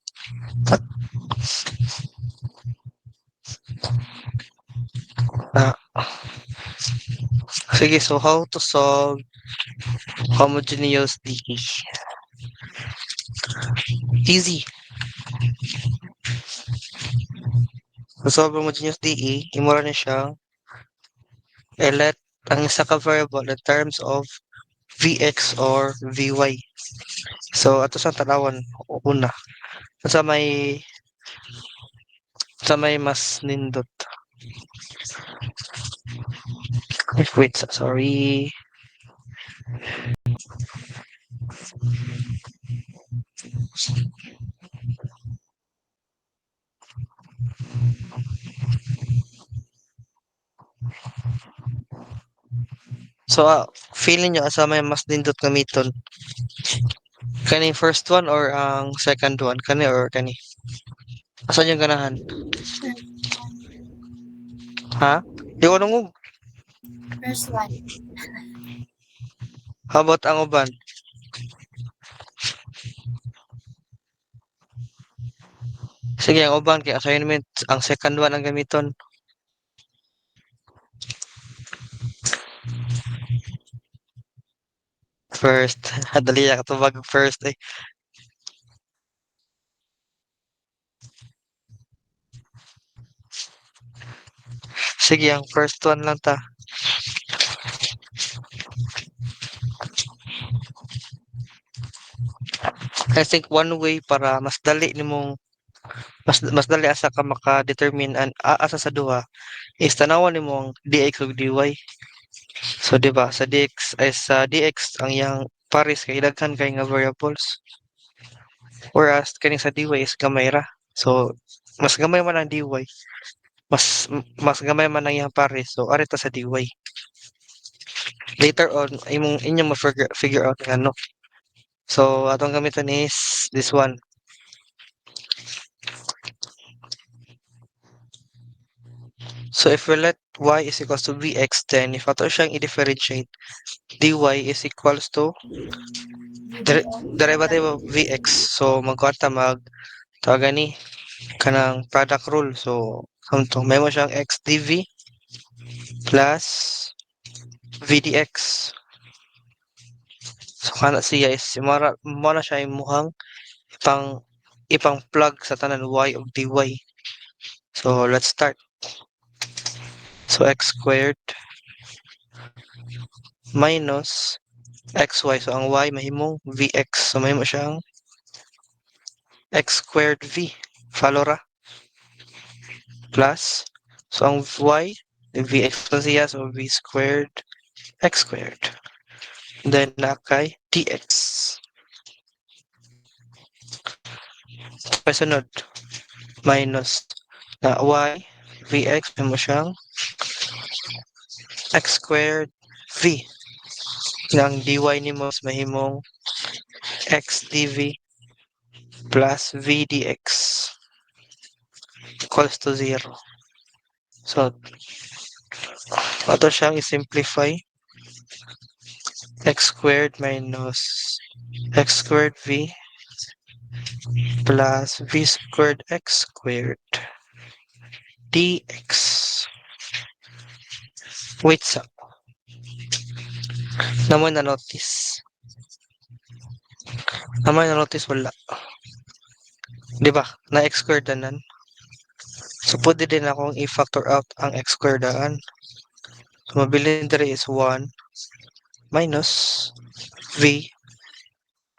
Sige, so how to solve homogeneous DE? Easy. To solve homogeneous DE, imura na siya i-let ang isa ka variable in terms of Vx or Vy. So, ato sa tanawan, una. Sa may mas nindot. Wait, sorry. So, feeling nyo asa may mas nindot gamiton? Kani first one or ang second one? Kani or kani? Asa yung ganahan? Ha? Di ko nungog. First one. How about ang uban? Sige, ang uban kay assignment, ang second one ang gamiton. First. Dali ka tubag first eh. Sige, ang first one lang ta. I think one way para mas dali nimong mas dali asa ka maka-determine asa sa duha is tanawan nimo ang dx ug dy. So di ba sa dx ang yang pares kay daghan kay nga variables. Whereas kani sa dy is gamay ra. So mas gamay man ang dy. Mas gamay man ang yang pares. So ari ta sa dy. Later on inyong ma-figure out nga no. So atong gamiton is this one. So if we let y is equals to vx, then if ato siyang i-differentiate, dy is equals to derivative of vx. So magkuha tawagan ni kanang product rule. So samto may mo siyang x dv plus v dx. So kana siya is mo na siya imuhang ipang plug sa tanan y of dy. So let's start. So x squared minus xy. So ang y mahimong vx. So mahimo siyang x squared v. Follow ra. Plus. So ang y, vx na siya. So v squared x squared. Then na kay dx. Pasunod. Minus na y, vx, mahimo siyang x squared v. Ang dy ni mo is mahimong x dv plus v dx equals to 0. So, ato siyang i-simplify. X squared minus x squared v plus v squared x squared dx. Wait sa. Naman na notice. Wala. Di ba? Na x squared danan. So, pwede din akong i-factor out ang x squared daan. So, mabilin diri is 1 minus v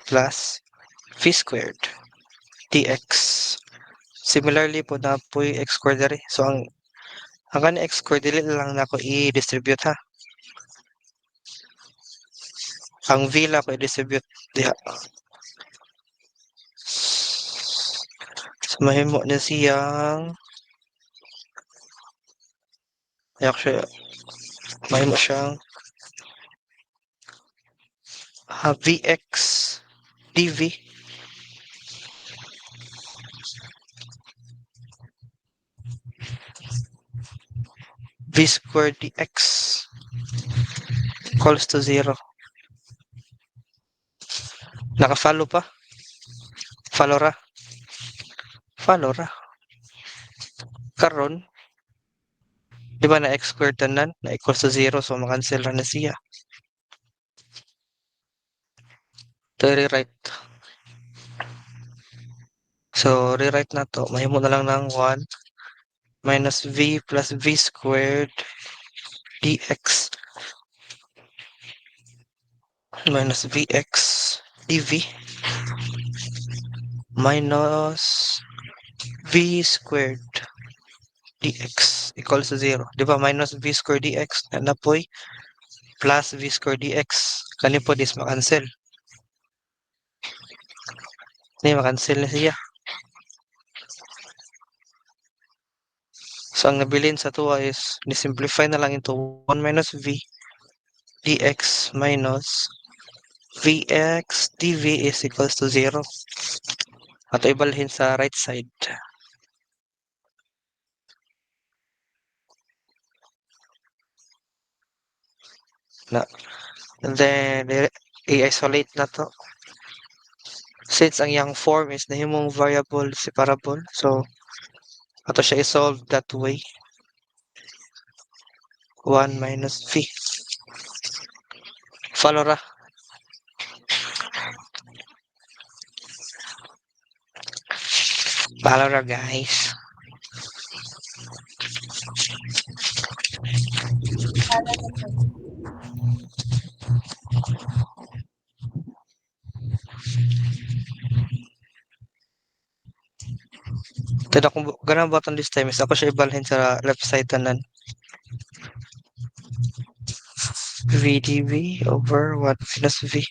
plus v squared dx. Similarly po na po yung x squared diri. So, ang kani x squared dili lang na ako i-distribute ha. Ang v lang ko i-distribute diha. So, mahimo na siyang actually, mahimo siyang vx dv v squared dx equals to 0. Naka-follow pa? Follow ra? Karon, di ba na x squared tanan? Na equals to 0, so makancel ra na siya. To rewrite. So, rewrite na to. Mahimo na lang ng 1 minus v plus v squared dx minus vx dv minus v squared dx equals to 0. Di ba? Minus v squared dx na po'y plus v squared dx. Kani po dis makancel. Ni makancel na siya. So, ang nabilin sa tuwa is, ni-simplify na lang into 1 minus v dx minus vx dv is equals to 0. Ato ibalhin sa right side. Na, and then i-isolate na to. Since ang yang form is nahimong variable separable, so ato siya i-solve that way. 1 minus v. Follow ra. Follow ra, guys. Tada kung ganang button this time is ako siya ibalhin sa left side tanan. V dv over 1 minus v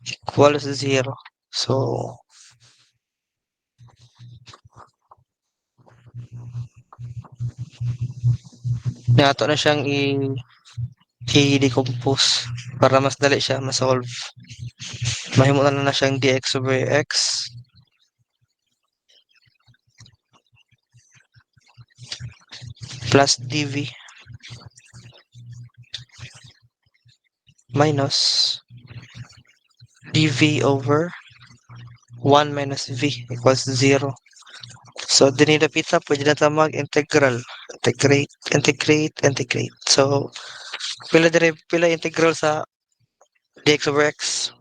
equals 0. So, nato na siyang i-decompose para mas dali siya ma-solve. Mahimo na siyang dx over x plus dv minus dv over 1 minus v equals 0. So, dinilapit na, pwede na tayo mag-integral. Integrate. So, pila integral sa dx over x?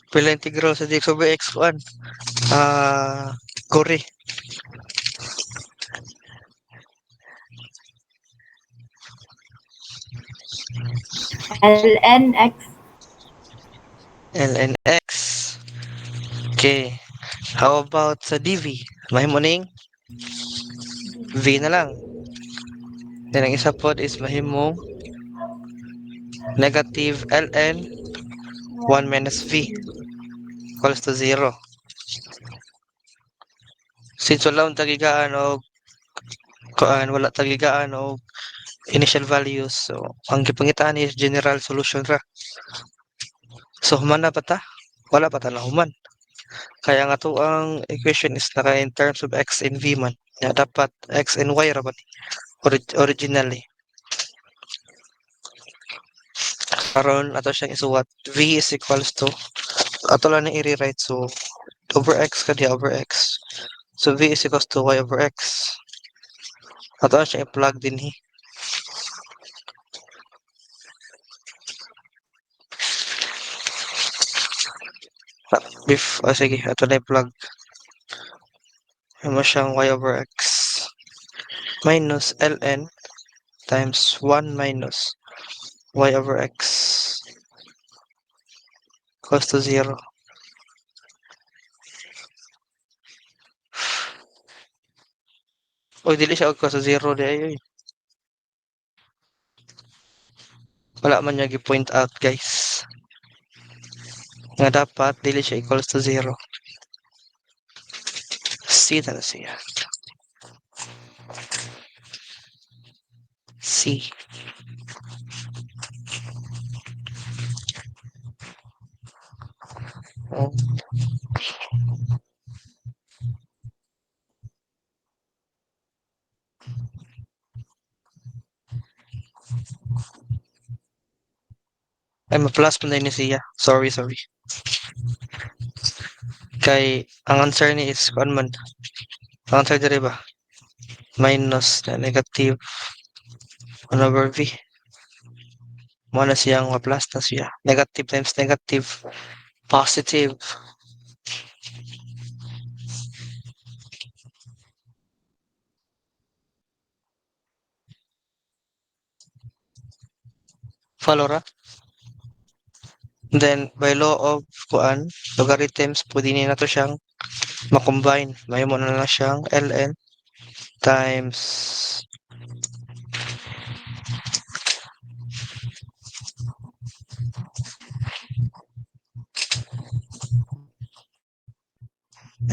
Pila integral sa dx over x kuan? Gori. ln x. ln x. Okay. How about sa dv? Mahimo ning v na lang. Then ang isa pod is mahimong negative ln 1 minus v equals to 0. Since wala tagigaan o wala tagigaan o initial values, so ang gipangitaan is general solution ra. So human na pa ta? Wala pa ta na human. Kaya nga to ang equation is naka in terms of x and v man. Ya dapat x and y ra ba originally. Karon ato siyang isuwat v is equals to ato lang na i-rewrite, so over x kadi over x. So v is equals to y over x. Ato na siya i-plug din hi. Sige, ato na i-plug. May siyang y over x minus ln times 1 minus y over x equals to 0. O, dili siya equals to 0 di ayo. Wala man niya gi-point out, guys. Nga dapat dili siya equals to 0. C na siya. C. Oh. Ay, ma-plus pa na ni siya. Sorry. Kay, ang answer ni is, kuan man. Ang answer diri ba? Minus na negative 1 over v. Mo na siyang ma-plus na siya. Negative times negative. Positive. Follow ra? Then, by law of kuan, logarithms, pwede na to siyang makombine. May mo na lang siyang ln times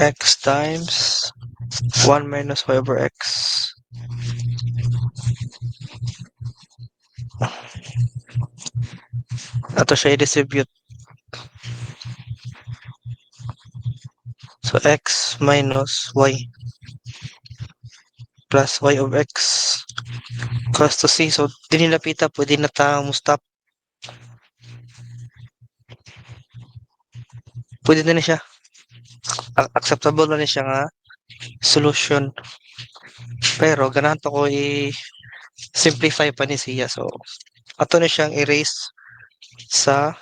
x times 1 minus y over x. Ato siya i-distribute. So, x minus y plus y of x equals to c. So, di nilapita, pwede na tayong stop. Pwede na siya. Acceptable na siya nga solution. Pero, ganahan to ko i-simplify pa ni siya. So, ato na siyang erase sa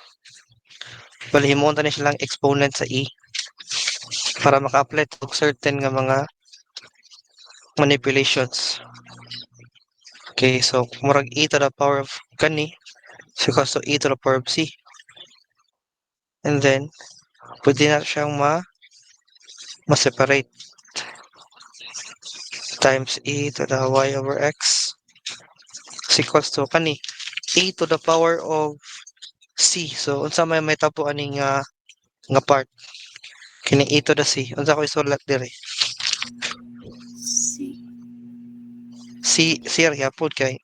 himonta na silang exponent sa e para maka-apply to certain nga mga manipulations. Okay, so murag e to the power of kani is equals to e to the power of c. And then, pwede na siyang ma-separate times e to the y over x is equals to kani e to the power of c. So, unsa may tabo ani nga part kini e to the c. Unsa ko isulat dire? C gyapon kay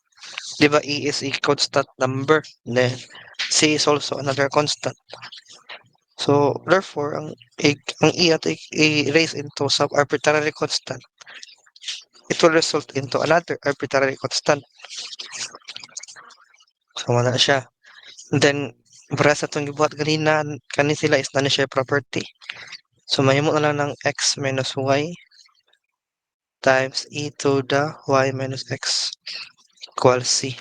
di ba e is a constant number, then c is also another constant. So therefore ang e at i-raise into some arbitrary constant, it will result into another arbitrary constant. So wala siya. And then para sa itong gibuhat kanina, sila is na siya property. So mahimo na lang ng x minus y times e to the y minus x equals c.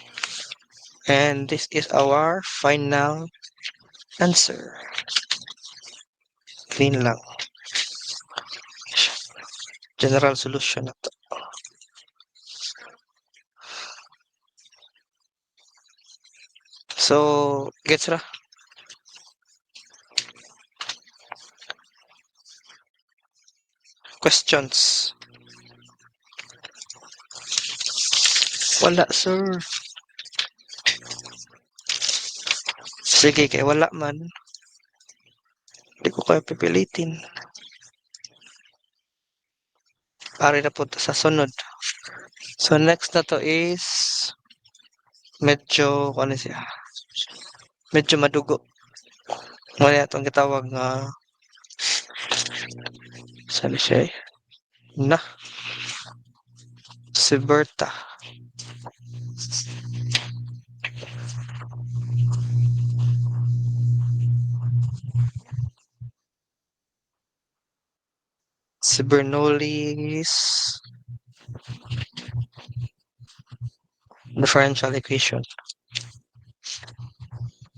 And this is our final answer. Clean lang. General solution na to. So, gets ra? Questions? Wala, sir. Sige, kay wala man. Hindi ko kaya pipilitin. Ari na po sa sunod. So, next na to is medyo, ano siya? Medyo madugo. Wala itong kitawag nga saan siya eh? Si Berta. Si Bernoulli's differential equation.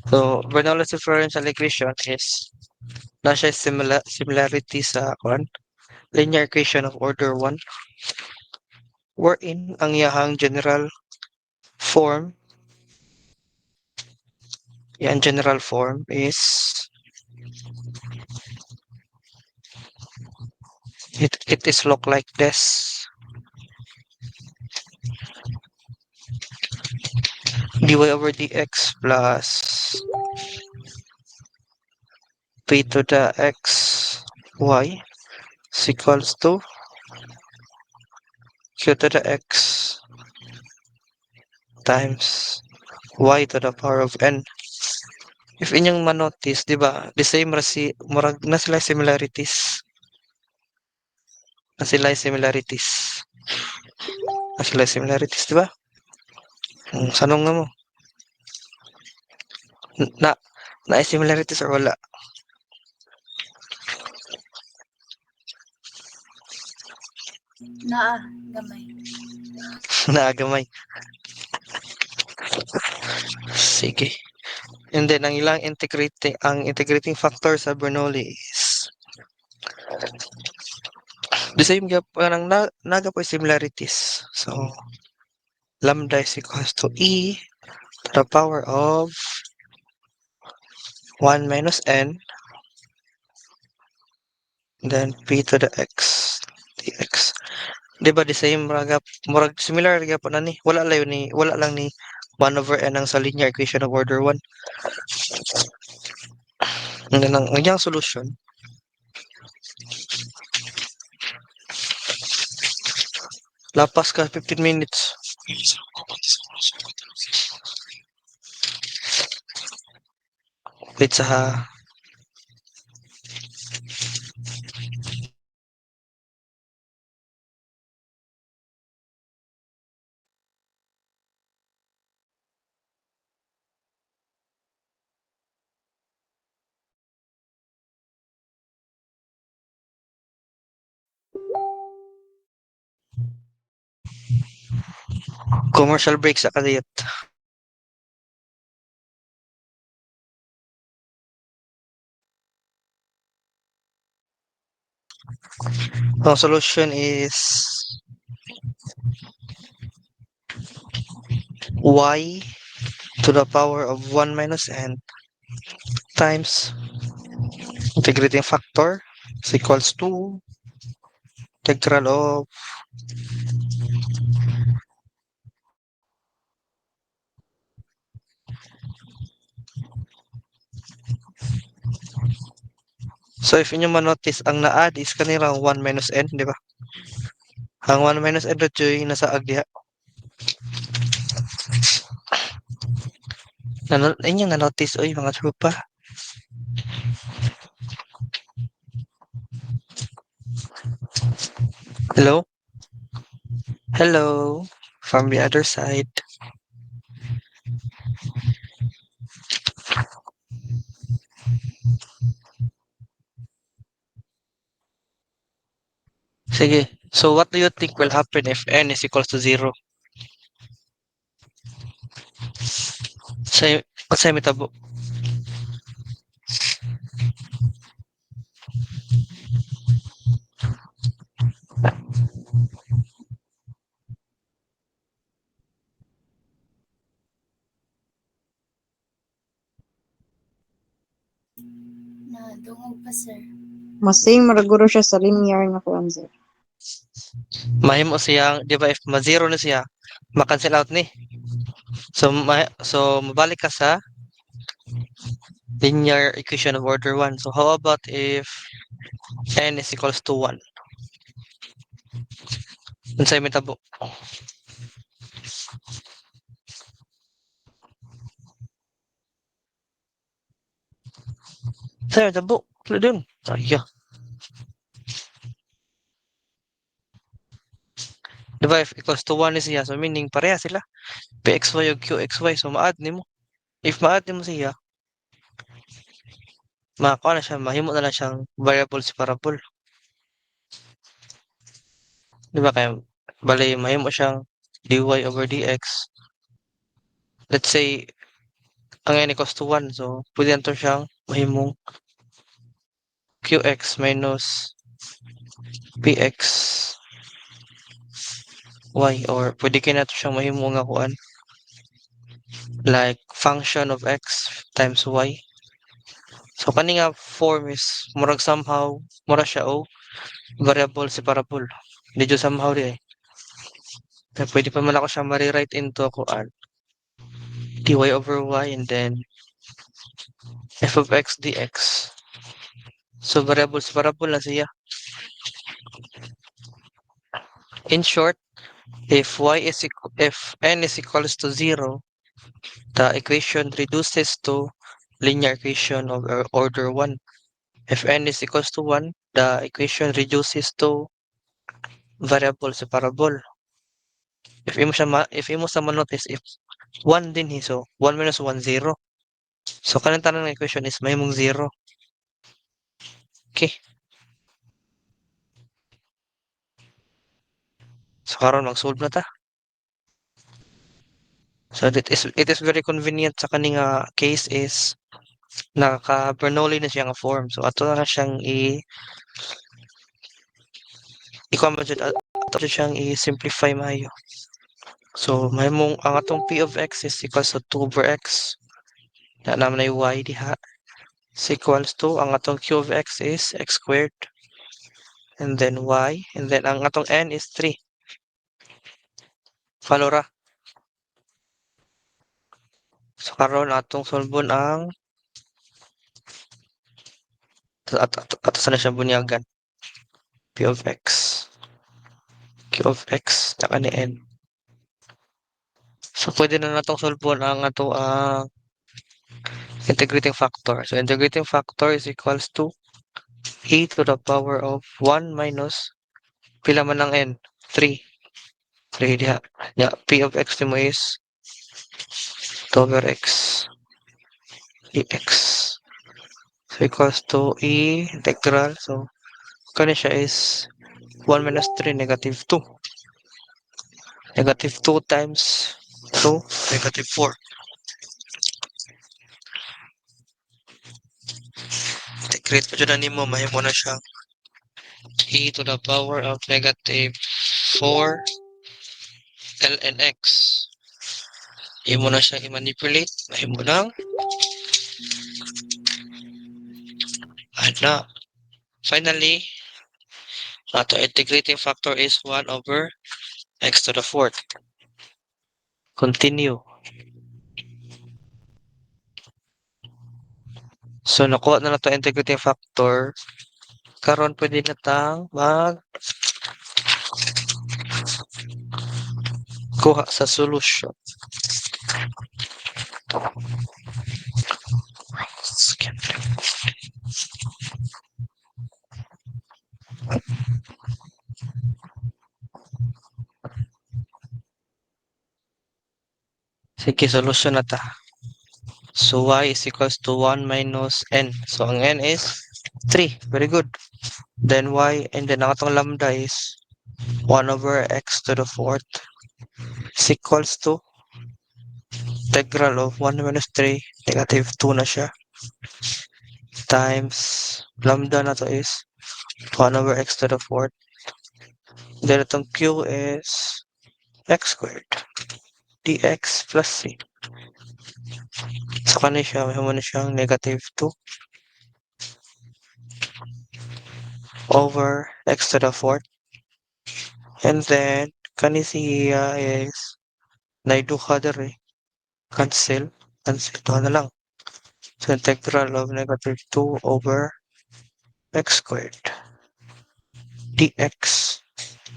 So, Bernoulli's differential equation is na siya similarity sa linear equation of order 1 wherein ang iyahang general form is it is look like this. dy over dx plus p to the x y is equals to q to the x times y to the power of n. If inyong manotice, di ba, the same murag na sila similarities. Na sila similarities, di ba? Sanong nga mo. Na similarities or wala? Gamay. Naagamay. Sige. And then, ang ilang integrating factor sa Bernoulli is the same gap, parang naga po similarities. So, lambda is equals to e to the power of 1 minus n, then p to the x dx. Di ba the same murag similar po na ni? Wala lang ni 1 over n ang sa linear equation of order 1. And then ang iyang solution Lapas ka 15 minutes. Wait sa commercial break sa kadiyot. Ang solution is y to the power of 1 minus n times integrating factor is equals to integral of so if inyo manotice ang na-add is kanirang 1 minus n, di ba? Ang 1 minus n dito yung nasa agdiha. Inyo na-notice, oy mga trupa. Hello? Hello? From the other side. Sige. So what do you think will happen if n is equals to 0? Sa'yo mitabo. Nadungog pa, sir. Masing maraguro siya sa linear nga kuan sir. Mahimo siyang, di ba, if ma-0 na siya, ma-cancel out ni. So mabalik ka sa linear equation of order 1. So how about if n is equals to 1? Unsay mitabo? Sa'yo mitabo. Wala dun. Ayo. Di ba, if equals to 1 is siya, so meaning pareha sila. Pxy o qxy, so ma-add nimo. If ma-add nimo siya, makakuha na siya, mahimo na lang siyang variable separable. Di ba kaya, bali, mahimo siyang dy over dx. Let's say, ang n equals to 1, so pwede nato siyang mahimong qx minus px y, or pwede kayo nato siyang mahimong nga kuan like function of x times y. So kani nga form is murag somehow mura siya o variable separable. Medyo somehow di eh. Kaya pwede pa man ako siya ma-rewrite into kuan dy over y and then f of x dx. So variable separable na siya. In short, if n is equals to 0, the equation reduces to linear equation of order 1. If n is equals to 1, the equation reduces to variable separable. If imo sa manotice, if 1 din so 1 minus 1, 0. So kanang tanang ng equation is mahimong 0. Okay. So karon mag-solve na ta. So it is very convenient sa kaning case is nakaka-Bernoulli na siya nga form. So ato na siyang ato siyang i-simplify maayo. So mahimong ang atong p of x is equals to 2 over x. Na naman na y diha. Is equals to ang atong q of x is x squared. And then y. And then ang atong n is 3. Follow ra. So karon atong solbon ang ato sana siya bunyagan. P of x. Q Q of X taka ni N. So, pwede na natong solveon ang ato ang integrating factor. So, integrating factor is equals to e to the power of 1 minus pila man ang N? 3. 3 diha. Yeah, P of X mo is 2 over X dx. So, equals to E integral. So, kani siya is 1 minus 3, negative 2. Negative 2 times 2, negative 4. Integrate pa dyan na nimo, mahimo na siya e to the power of negative 4 ln x. Imo na siya i-manipulate. Mahimo lang. Ana. Finally, ato integrating factor is 1 over x to the 4th. Continue. So, nakuha na nato integrating factor. Karon pwede na tang kuha sa solution. Sige, solution na ta. So, y is equals to 1 minus n. So, ang n is 3. Very good. Then y, and then ang atong lambda is 1 over x to the 4th is equals to integral of 1 minus 3, negative 2 na siya, times lambda na to is 1 over x to the 4th. Then itong q is x squared dx plus c. So, kani siya, may na siyang negative 2 over x to the 4th. And then, kani siya is naiduha dere. Cancel. Cancel. Ito na lang. So, integral of negative 2 over x squared dx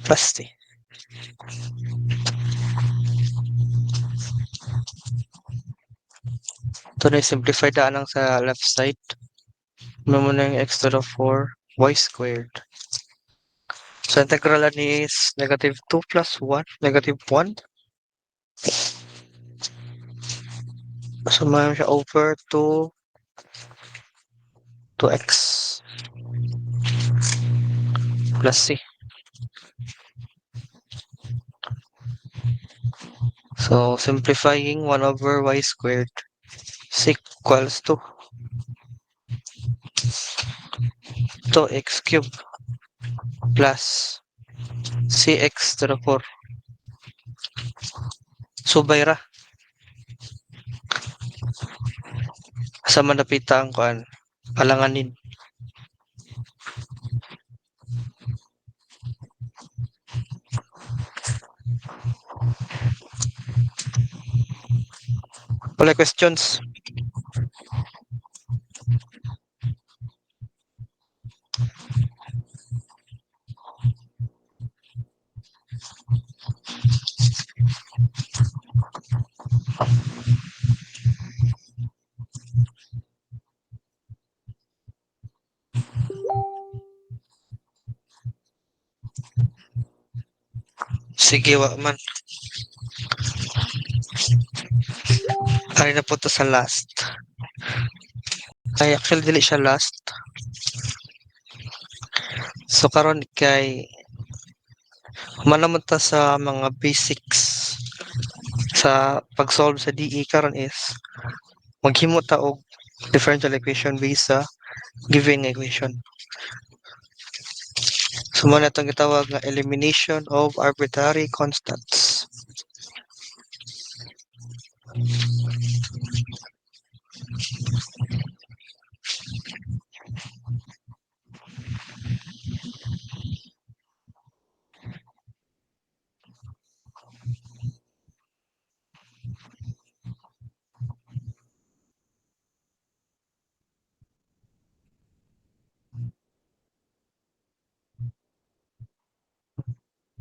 plus c. Ito na simplify daan lang sa left side. May mo na yung x to the 4 y squared. So, integral ni is negative 2 plus 1, negative 1. So, mayroon siya over 2x plus c. So, simplifying 1 over y squared is equals to 2x cubed plus cx to the 4. Subay ra. Sa manapita ang kuan, alanganin. Wala questions? Sige, wa man. Ay na po to sa last. Ay, actually, dili siya last. So, karon kay manamon ta sa mga basics sa pag-solve sa DE karon is maghimo ta og differential equation based sa given equation. So, mo na itong gitawag nga elimination of arbitrary constants.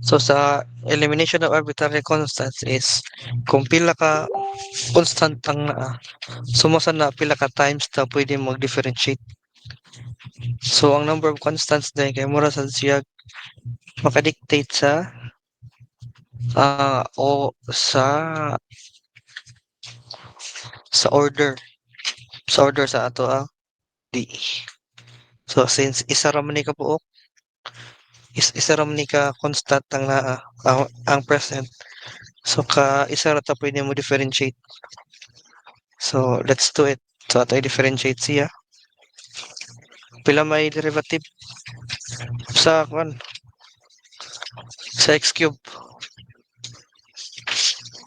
So sa elimination of arbitrary constants is kung pila ka constant ang naa, sumasa na pila ka times ta pwede mag-differentiate. So ang number of constants din kay mura sad siya makadictate o sa order sa ato ang DE. So since isa ra man ni ka buok, isa ra man ni ka constant ang naa ang present. So ka isa ra ta pwede mo differentiate. So let's do it. So ato i-differentiate siya. Pila may derivative sa x cube.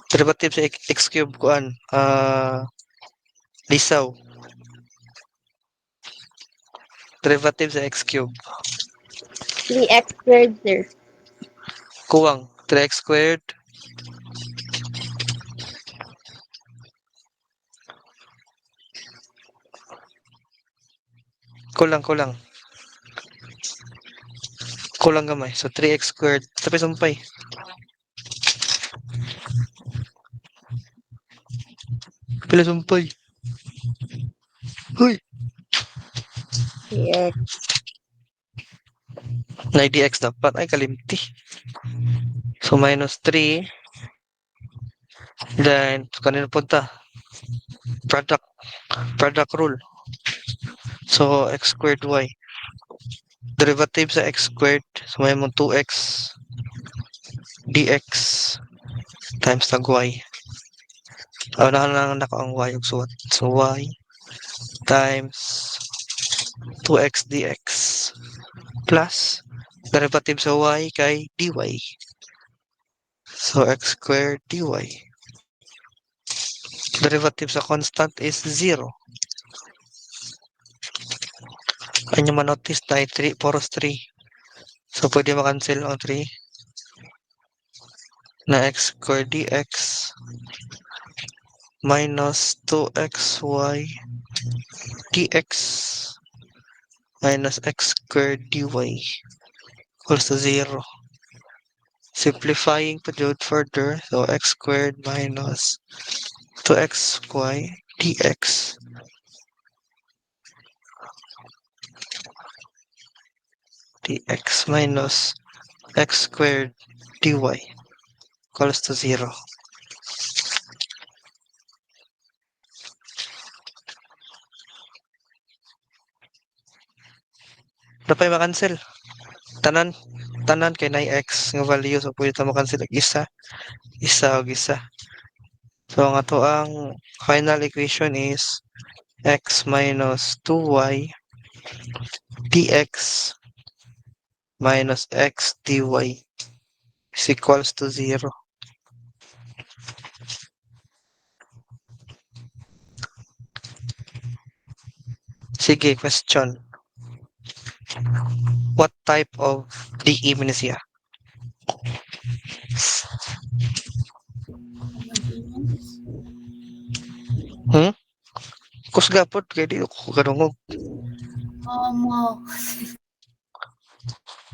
Derivative sa x cube lisaw. Derivative sa x cube 3x squared, sir. kuwang 3x squared kulang gamay. So 3x squared tapi sumpay. Pila sumpay. Huy, 3x. na dx dapat ay kalimti. So minus 3 then kanina punta product rule. So x squared y. Derivative sa x squared so may mo 2x dx times tag y. Nahan nako ang y ug suwat. So y times 2x dx plus derivative sa y kay dy. So x squared dy. Derivative sa constant is 0. Kanya manotice na 3 poros 3. So pwede makancel ang 3 na x squared dx minus 2xy dx minus x squared dy equals to 0. Simplifying to do it further, so x squared minus 2xy dx dx minus x squared dy equals to 0. Dapat makancel. Tanan kay na x nga value so pwede ta makancel og isa ug isa. So ang ato ang final equation is x minus 2y dx minus x dy is equals to 0. Sige, question. What type of DE man siya? Kusgapot kay di ko kadungog.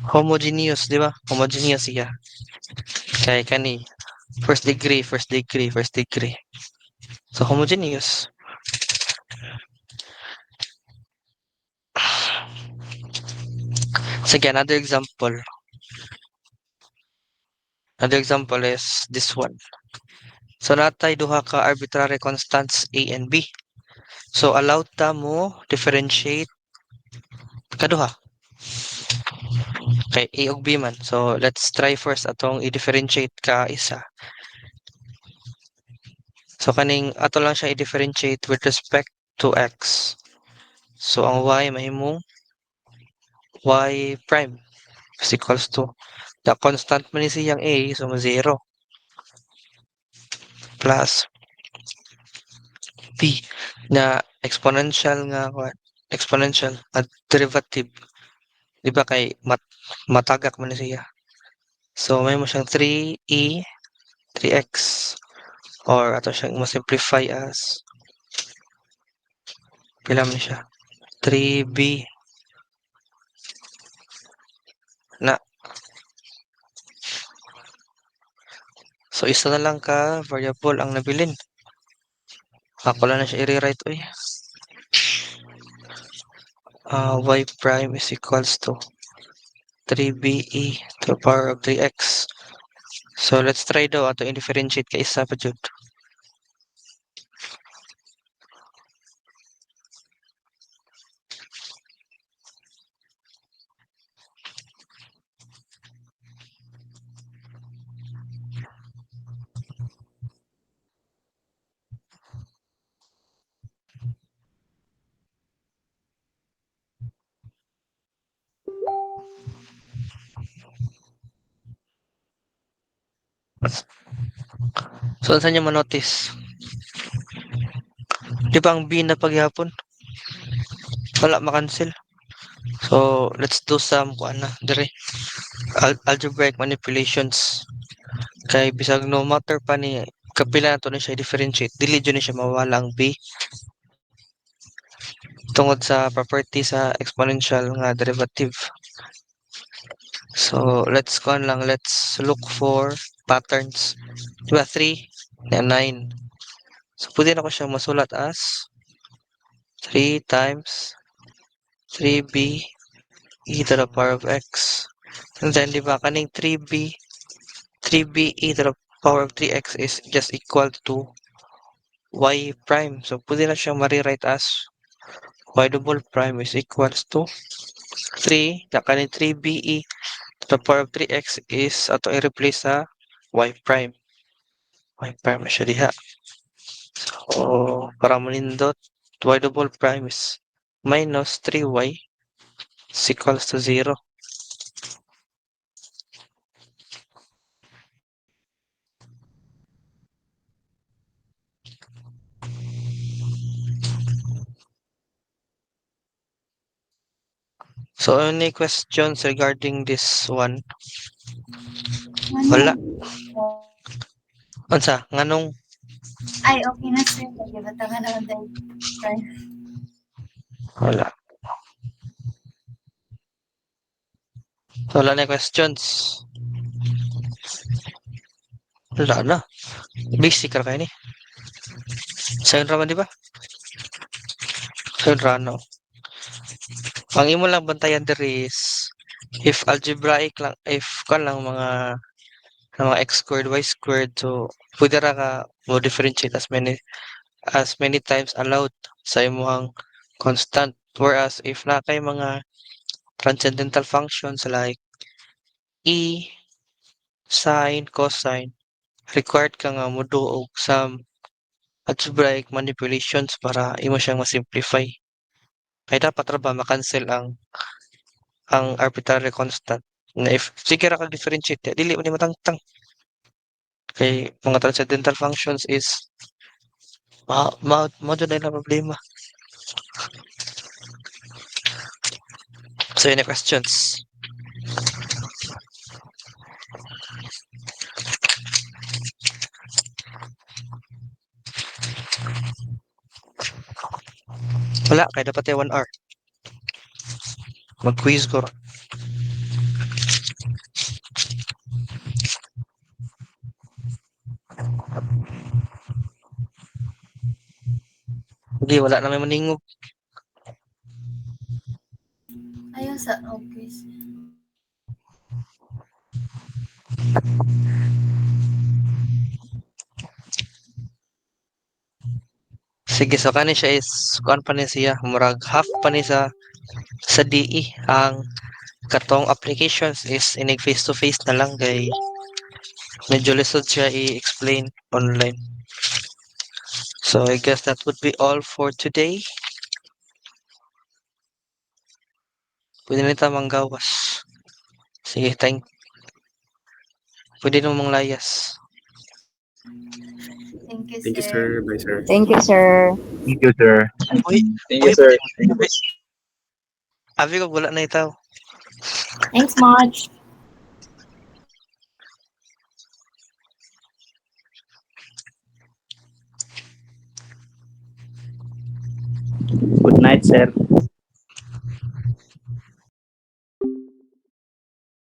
Homogeneous, di ba? Homogeneous siya. Kay kani first degree. So homogeneous. Sige, another example. Another example is this one. So natay duha ka arbitrary constants A and B. So allowed ta mo differentiate kaduha. Kay A ug B man. So let's try first atong i-differentiate ka isa. So kaning ato lang siya i-differentiate with respect to x. So ang y mahimong y prime is equals to the constant man ni siyang A so 0 plus b na exponential at derivative. Di ba kay matagak man ni siya. So may mo siyang 3e 3x or ato siyang ma-simplify as pila man siya 3b na So, isa na lang ka variable ang nabilin. Ako lang na siya i-rewrite. Uy. Y prime is equals to 3be to the power of 3x. So, let's try daw ato i-differentiate ka isa pa jud. So, saan niyo manotice? Di ba ang B na paghihapon? Wala, makancel. So, let's do some, kuan na, dire. Algebraic manipulations. Kay bisag no matter pa ni kapila na to na siya differentiate, dili dyan na siya mawala ang B tungod sa property sa exponential nga derivative. So, let's look for patterns. Diba, 3 and 9. So, pwede na ko siya masulat as 3 times 3b e to the power of x. And then, diba, kaning 3b e to the power of 3x is just equal to y prime. So, pwede na siyang ma-rewrite as y double prime is equals to 3, kaning 3be to the power of 3x is ato i-replace sa y prime. Y prime na siya diha. So, para manindot, y double prime is minus 3y is equals to 0. So, any questions regarding this one? Wala. Unsa? Nganong? Ay, okay na sir. Pag-ibatangan naman tayo. Wala. Wala na questions. Wala na. Basic ra kayo ni. Sa'yo raman, di ba? Sa'yo rano. Ang imo lang bantayan diri is if algebraic lang, if kan lang mga x squared, y squared, so pwede ra ka mo differentiate as many times allowed sa imong constant. Whereas if na kay mga transcendental functions like e, sine, cosine, required ka nga mo og some algebraic manipulations para imo siyang ma-simplify. Kaya dapat ra ba makancel ang arbitrary constant. Na if sige ra kag differentiate, dili mo ni matangtang. Kay mga transcendental functions is mo dyan na problema. So, any questions? Wala, kaya dapat 1 hour. Mag-quiz ko. Hindi, wala na may maningog. Ayaw sa office. Sige, so kanin siya is, kuan pa ni siya, murag half pa ni sa DE. Ang katong applications is inig face-to-face na lang kay medyo lisod siya i-explain online. So, I guess that would be all for today. Pwede na tamang gawas. Sige, pwede na mong layas. Thank you, Thank you, sir. sir. Bye, sir. Thank you, sir. Thank you, sir. Uy, Thank you, sir. abi ko wala na itaw. Thanks much. Good night, sir.